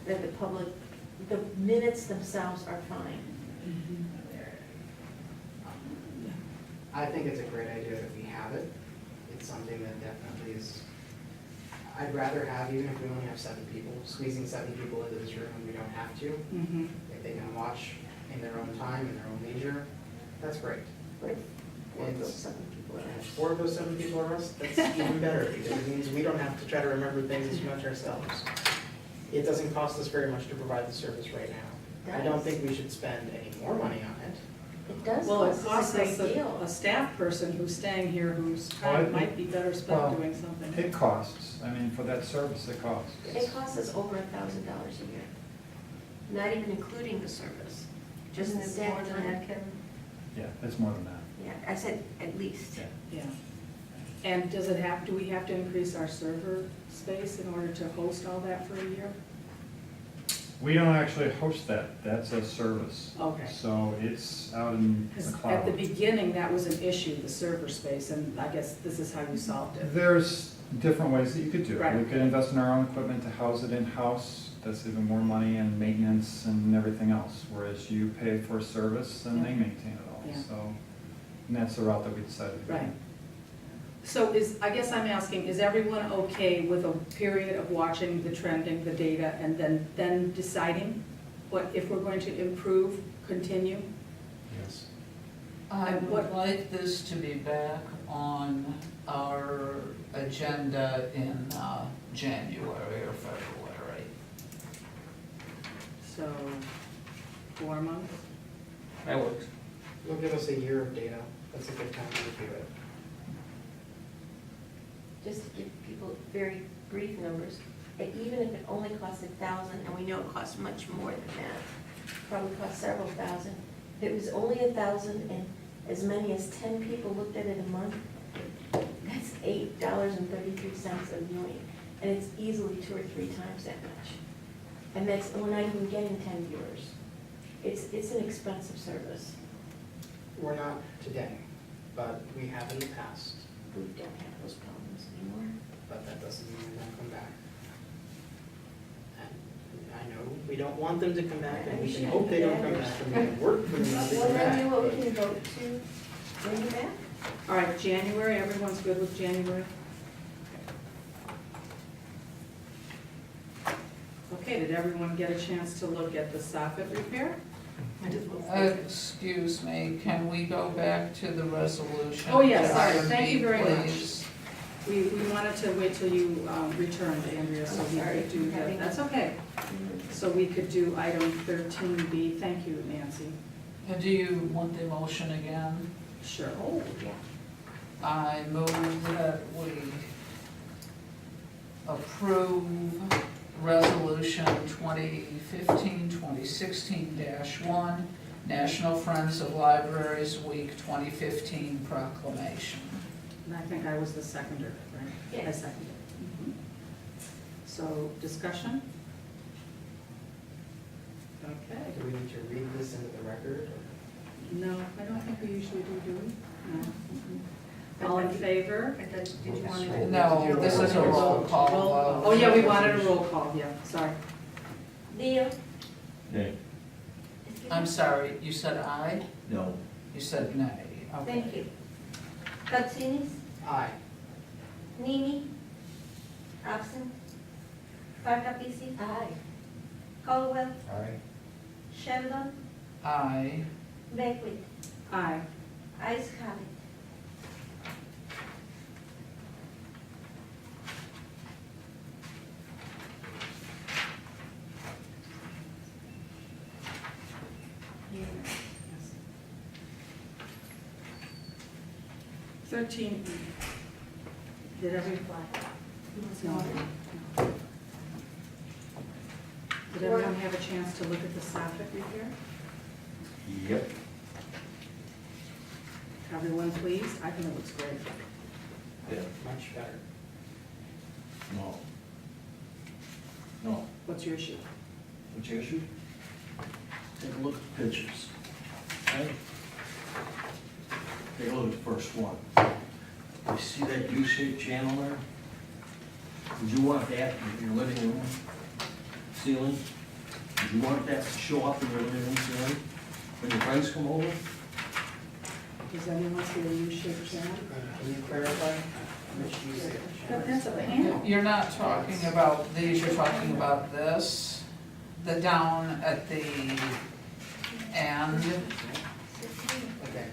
that the minutes themselves are fine. I think it's a great idea that we have it. It's something that definitely is, I'd rather have, even if we only have 7 people, squeezing 7 people into this room when we don't have to. Mhm. If they can watch in their own time, in their own leisure, that's great. But four of those It's- 7 people are And if us. 4 of those 7 people are us, that's even better, because it means we don't have to try to remember things as much ourselves. It doesn't cost us very much to provide the service right now. I don't Does. think we should spend any more money on it. It does Well, it cost costs us a us great deal. a staff person who's staying here whose Well, time it- might be better well, spent doing something. It costs. I mean, for that service, it costs. It costs us over $1,000 a year, not even including the service, just the Isn't it staff more than time. that, Kevin? Yeah, it's more than that. Yeah, I said at least. Yeah. Yeah. And do we have to increase our server space in order to host all that for a year? We don't actually host that, that's a service. Okay. So it's out in the 'Cause cloud. at the beginning, that was an issue, the server space, and I guess this is how you solved it. There's different ways that you could do it. Right. We could invest in our own equipment to house it in-house, that's even more money and maintenance and everything else. Whereas you pay for a service and they Yeah. maintain it all, Yeah. so. And that's the route that we decided to go. Right. So I guess I'm asking, is everyone okay with a period of watching the trending, the data, and then deciding if we're going to improve, continue? Yes. I And would what- like this to be back on our agenda in January or February. So, 4 months? That works. It'll give us a year of data. That's a good time to do it. Just to give people very brief numbers, even if it only costs 1,000, and we know it costs much more than that, probably costs several thousand. If it was only 1,000 and as many as 10 people looked at it a month, that's $8.33 a viewing, and it's easily 2 or 3 times that much. And we're not even getting 10 viewers. It's an expensive service. We're not today, but we have in the past, We don't have those problems anymore. but that doesn't mean they won't come back. And I know we don't want them to come back, and we can hope they don't come back, and we can work for them not to Well, come then do what we back. can vote to bring you back. All right, January, everyone's good with January? Okay, did everyone get a chance to look at the soffit repair? Excuse me, can we go back to the resolution? Oh, yes, to sorry. item Thank you B, very much. please? We wanted to wait till you returned, Andrea, so we could do that. That's okay. So we could do item 13B. Thank you, Nancy. And do you want the motion again? Sure. Oh, yeah. I move that we approve Resolution 2015-2016-1, National Friends of Libraries Week 2015 proclamation. And I think I was the seconder, right? I Yes. seconded. Mhm. So, discussion? Okay. Do we need to read this into the record? No, I don't think we usually do we? No. All in favor? I thought, did you want to? No, this is a roll call vote. Oh, yeah, we wanted a roll call, yeah, sorry. Leo? Nay. I'm sorry, you said aye? No. You said nay. Okay. Thank you. Katsinis? Aye. Nini? Absent? Parkapisi? Aye. Caldwell? Aye. Sheldon? Aye. Beckwith? Aye. Ayes have it. Yes. 13E. Did everyone? No. Did everyone have a chance to look at the soffit repair? Yep. Everyone pleased? I think it looks great. Yeah. Much better. No. No. What's your issue? What's your issue? Take a look at the pictures. Okay? Take a look at the first one. You see that U-shaped channel there? Would you want that in your living room ceiling? Would you want that to show up in your living room ceiling when your friends come over? Does anyone see a U-shaped channel? Can you clarify which you say? That's a panel. You're not talking about these, you're talking about this, the down at the end. Okay.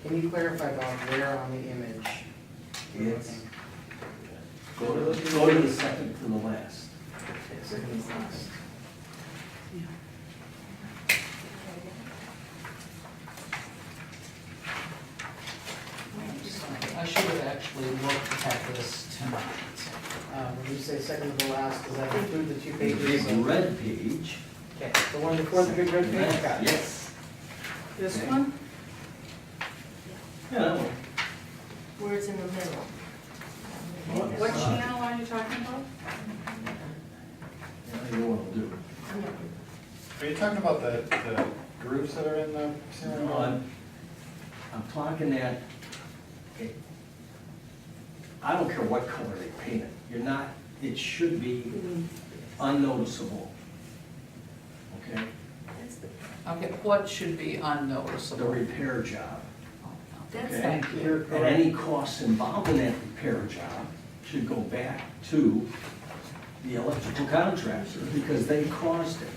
Can you clarify about where on the image? you're Yes. looking? Go to the second to the last. Okay, second to last. I should have actually looked at this tonight. When you say second to the last, does that include the two pages? Big of- red page. Okay, the one before the big red page? Got it. Yes. This Okay. one? Yeah, that one. Where it's in the middle. What channel are you talking about? Yeah, you know what I'll do. Are you talking about the grooves that are in the ceiling? No, I'm talking that, okay, I don't care what color they paint it, you're not, it should be unnoticeable. Okay? Okay, what should be The unnoticeable? repair job, That's, okay? Thank you. You're And correct. any costs involved in that repair job should go back to the electrical contractor because they caused it.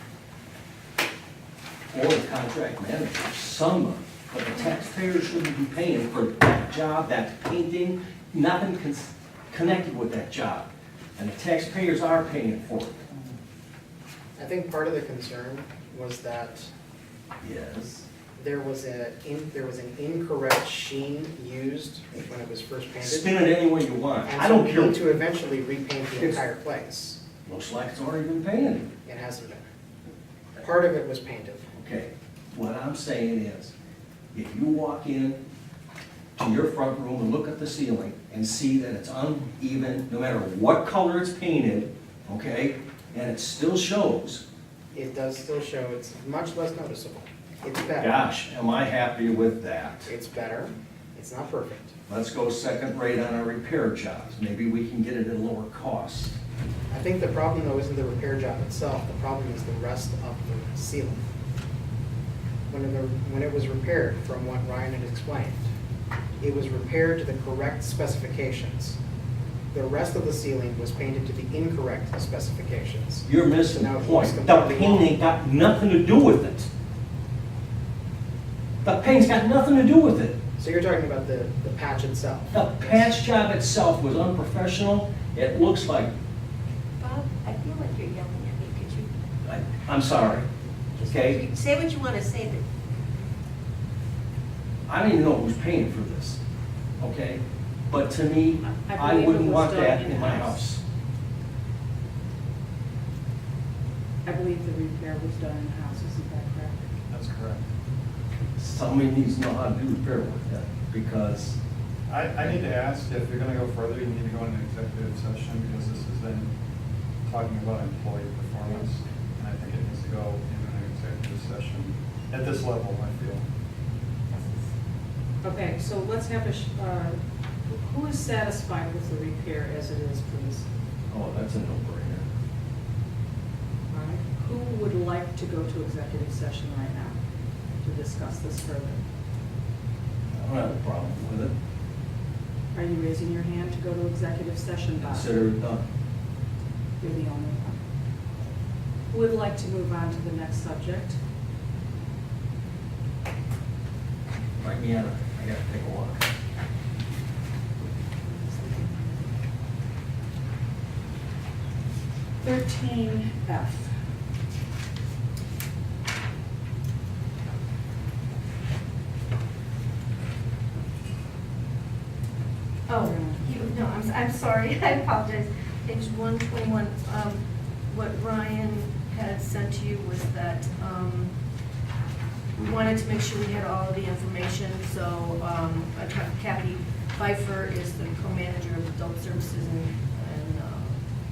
Or the contract manager, someone, but the taxpayer shouldn't be paying for that job, that painting, nothing connected with that job. And the taxpayers are paying for it. I think part of the concern was that Yes. there was an incorrect sheen used when it was first painted. Spin it any way you want, And I don't so we care. need to eventually repaint the It's- entire place. Looks like it's already been painted. It hasn't been. Part of it was painted. Okay, what I'm saying is, if you walk in to your front room and look at the ceiling and see that it's uneven, no matter what color it's painted, okay, and it still shows, It does still show, it's much less noticeable. It's better. gosh, am I happy with that? It's better. It's not perfect. Let's go second rate on our repair jobs, maybe we can get it at a lower cost. I think the problem though isn't the repair job itself, the problem is the rest of the ceiling. When it was repaired, from what Ryan had explained, it was repaired to the correct specifications. The rest of the ceiling was painted to the incorrect specifications. You're missing Now the it's point. The completely wrong. painting got nothing to do with it. The paint's got nothing to do with it. So you're talking about the patch itself? The patch job itself was unprofessional. It looks like, Bob, I feel like you're yelling at me. Could you I'm sorry, okay? say what you want to say? I don't even know who's paying for this, okay? But to me, I I believe it wouldn't was want done that in my in-house. house. I believe the repair was done in-house, isn't that correct? That's correct. Somebody needs to know how to do repair work then, because I need to ask, if you're gonna go further, you need to go into executive session, because this is then talking about employee performance, and I think it needs to go into an executive session at this level, I feel. Okay, so let's have who is satisfied with the repair as it is, please? oh, that's a no-brainer. All right, who would like to go to executive session right now to discuss this further? I don't have a problem with it. Are you raising your hand to go to executive session, Bob? Consider it done. You're the only one. Who would like to move on to the next subject? Write me out, I gotta take a walk. F. Oh, no, I'm sorry, I apologize. Page 121, what Ryan had sent to you was that we wanted to make sure we had all of the information, so Kathy Pfeiffer is the co-manager of adult services and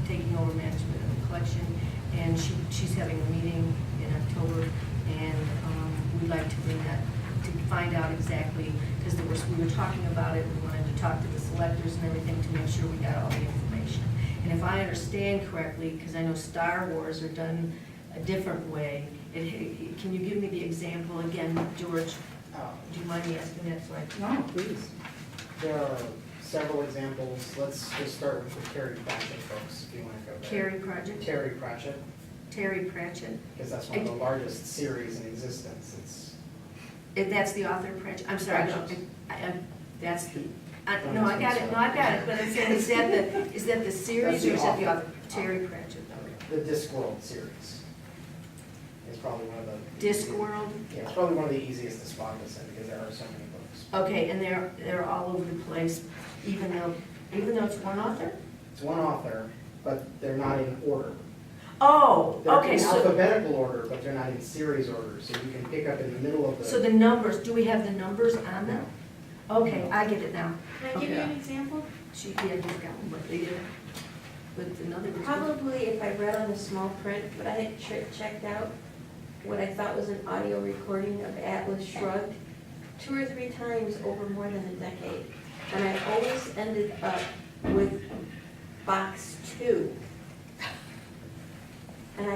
taking over management of the collection, and she's having a meeting in October, and we'd like to bring that, to find out exactly, because we were talking about it, we wanted to talk to the selectors and everything to make sure we got all the information. And if I understand correctly, because I know Star Wars are done a different way, can you give me the example again, George? Do you mind me asking that so I? No, please. There are several examples. Let's just start with the Terry Pratchett folks, if you want to go there. Carrie Project? Terry Pratchett, Terry Pratchett. because that's one of the largest series in existence. That's the author, Pratchett, I'm sorry, no, Pratchett. that's the, no, I got it, but I'm saying, is that the series or is that the author? Terry Pratchett. The Discworld series is probably one of the. Discworld? Yeah, it's probably one of the easiest to spot this in, because there are so many books. Okay, and they're all over the place, even though it's one author? It's one author, but they're not in order. Oh, They're okay, in so, alphabetical order, but they're not in series order, so you can pick up in the middle of the. so the numbers, do we have the numbers on them? Okay, I get it now. Can I give you an example? She, yeah, just got one, but they did, with another. Probably if I read on the small print, but I had checked out what I thought was an audio recording of Atlas Shrugged 2 or 3 times over more than a decade. And I always ended up with box 2. And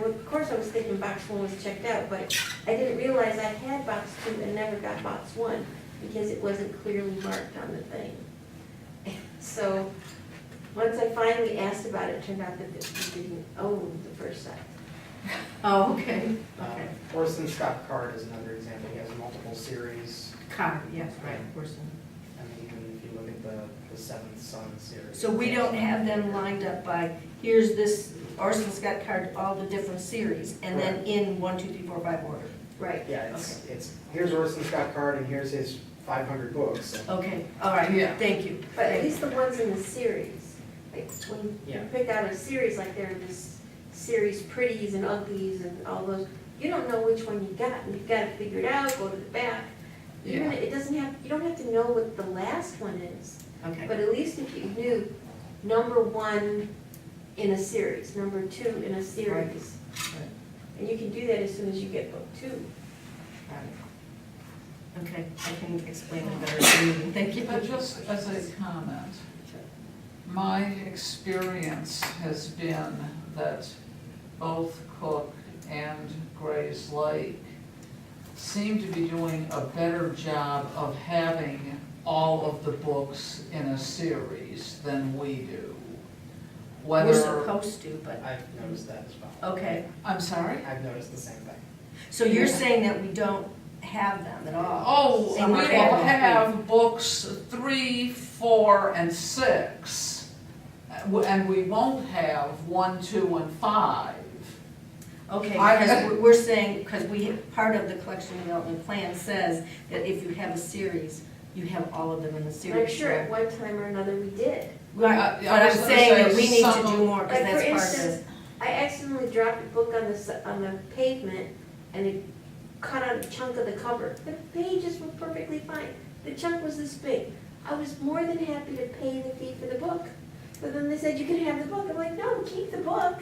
of course I was thinking box 1 was checked out, but I didn't realize I had box 2 and never got box 1 because it wasn't clearly marked on the thing. So, once I finally asked about it, it turned out that we didn't own the first set. Oh, okay, okay. Orson Scott Card is another example. He has multiple series. Connor, yes, right, Orson. And even if you look at the Seventh Son series. So we don't have them lined up by, here's this Orson Scott Card, all the different series, and then Right. in 1, 2, 3, 4, 5 order. Right. Yeah, it's, here's Orson Scott Card and here's his 500 books. Okay, all right, Yeah. thank you. But at least the ones in the series, like when Yeah. you pick out a series, like there are this series pretties and uglies and all those, you don't know which one you got, and you've got to figure it out, go to the back. Even, Yeah. it doesn't have, you don't have to know what the last one is, Okay, but at least if you knew number 1 in a series, number 2 in a series. Right. And you can do that as soon as you get book 2. okay, I can explain it better at the meeting, thank you. But just as a comment, my experience has been that both Cook and Gray's Lake seem to be doing a better job of having all of the books in a series than we do. We're Whether, supposed to, but, I've noticed that as well. okay. I'm sorry? I've noticed the same thing. So you're saying that we don't have them at all? Oh, we Some will are available. have books 3, 4, and 6, and we won't have 1, 2, and 5. Okay, I- because we're saying, because part of the collection development plan says that if you have a series, you have all of them in the series. I'm sure at one time or another we did. Right, but I I'm was gonna saying that say we need to some- do more, because Like, for that's part of instance, it. I accidentally dropped a book on the pavement and it cut out a chunk of the cover. The pages were perfectly fine. The chunk was this big. I was more than happy to pay the fee for the book. But then they said, you can have the book. I'm like, no, keep the book.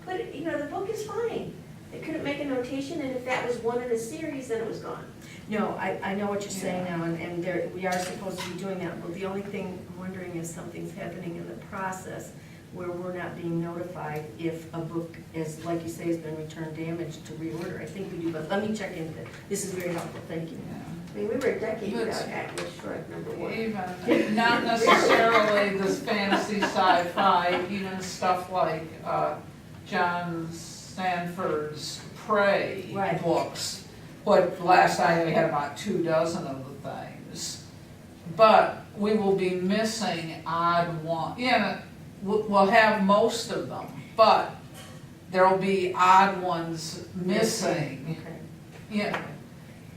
Put it, the book is fine. They couldn't make a notation, and if that was one in a series, then it was gone. No, I know what you're saying now, and there, we are supposed to be doing that. But the only thing I'm wondering is something's happening in the process where we're not being notified if a book is, like you say, has been returned damaged to reorder. I think we do, but let me check into it. This is very helpful, thank you. I mean, we were a decade But- without Atlas Shrugged #1. Even, not necessarily this fantasy sci-fi, even stuff like John Stanford's Prey Right. books. But last night we had about 24 of the things. But we will be missing odd one, we'll have most of them, but there'll be odd ones missing. Okay. Yeah,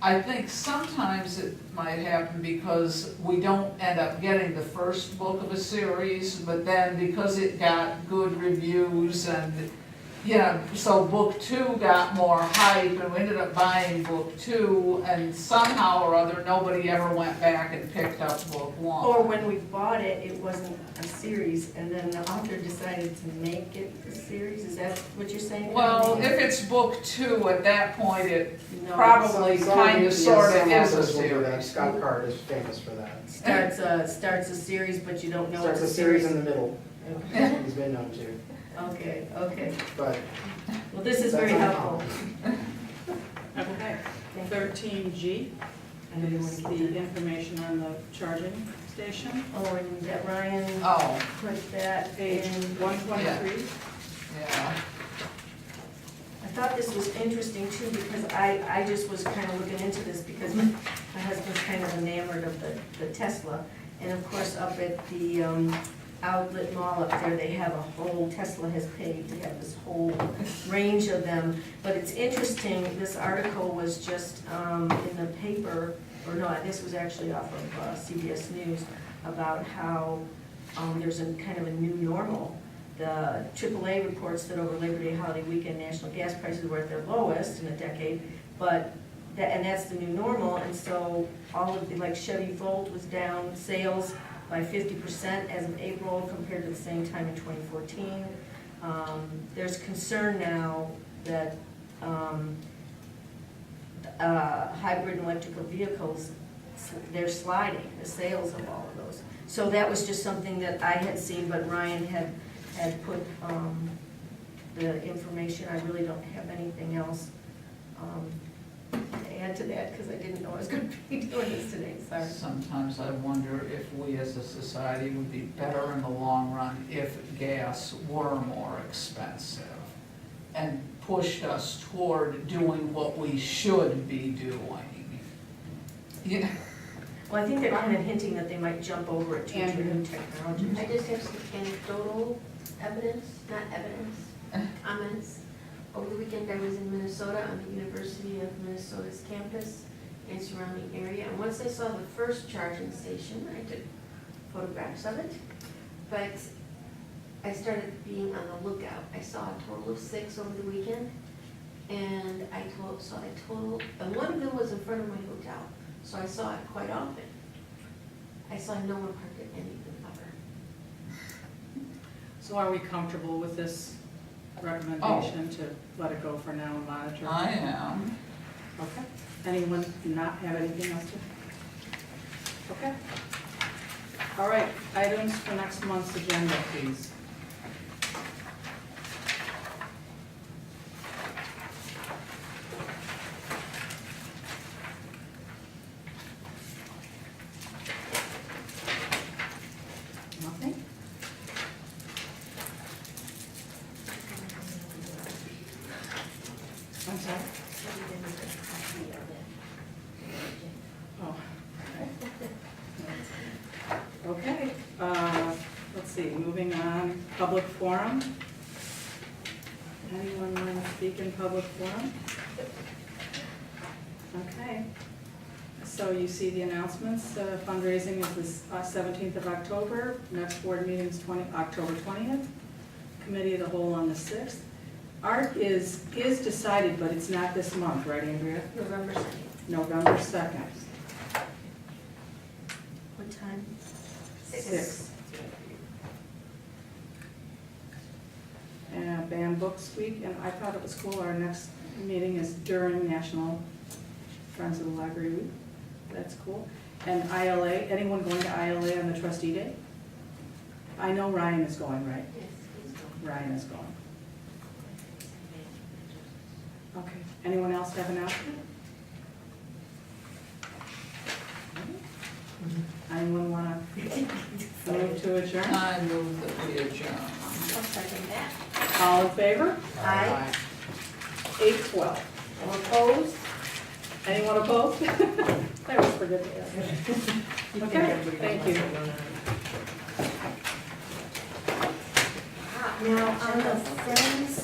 I think sometimes it might happen because we don't end up getting the first book of a series, but then because it got good reviews and, so book 2 got more hype and we ended up buying book 2 and somehow or other, nobody ever went back and picked up book 1. Or when we bought it, it wasn't a series, and then the author decided to make it a series, is that what you're saying? Well, if it's book 2, at that point, it No, probably Some kind of, sort of some is a authors will do that. series. Scott Card is famous for that. Starts a series, but you don't know Starts it's a series in the middle, Okay, he's been known to, okay. but Well, this is That's very uncommon. helpful. Okay, Thank you. 13G I know you is want to the get that. information on the charging station, Oh, and that Ryan Oh, put that page in. 123. yeah. I thought this was interesting too, because I just was kind of looking into this because my husband's kind of enamored of the Tesla. And of course, up at the outlet mall up there, they have a whole, Tesla has paid, they have this whole range of them. But it's interesting, this article was just in the paper, or no, this was actually off of CBS News, about how there's a kind of a new normal. The AAA reports that over Labor Day holiday weekend, national gas prices were at their lowest in a decade, but and that's the new normal, and so all of the, like Chevy Volt was down sales by 50% as of April compared to the same time in 2014. There's concern now that hybrid and electrical vehicles, they're sliding, the sales of all of those. So that was just something that I had seen, but Ryan had put the information. I really don't have anything else to add to that, because I didn't know I was going to be doing this today, sorry. Sometimes I wonder if we as a society would be better in the long run if gas were more expensive and pushed us toward doing what we should be doing. Yeah. Well, I think they're kind of hinting that they might jump over it to new technologies. I just have some anecdotal evidence, not evidence, comments. Over the weekend, I was in Minnesota on the University of Minnesota's campus and surrounding area. And once I saw the first charging station, I took photographs of it. But I started being on the lookout. I saw a total of 6 over the weekend. And saw a total, and one of them was in front of my hotel. So I saw it quite often. I saw no one parked at any of them ever. So are we comfortable with this recommendation to let it go for now and monitor? I am. Okay. Anyone not have anything else to? Okay. All right, items for next month's agenda, please. I'm sorry? Oh. Okay, let's see, moving on, public forum. Anyone want to speak in public forum? Okay. So you see the announcements, fundraising is this 17th of October, next board meeting is October 20th, committee of the whole on the 6th. Art is decided, but it's not this month, right, Andrea? November 2nd. November 2nd. What time? 6. And Banned Books Week, and I thought it was cool, our next meeting is during National Friends of the Library Week. That's cool. And ILA, anyone going to ILA on the trustee day? I know Ryan is going, right? Yes, he's going. Ryan is going. Okay, anyone else have an announcement? Anyone want to move to adjourn? I move that we adjourn. I'll second that. All in favor? Aye. 8:12. All opposed? Anyone opposed? That was for good. Okay, thank you. Now, on the Friends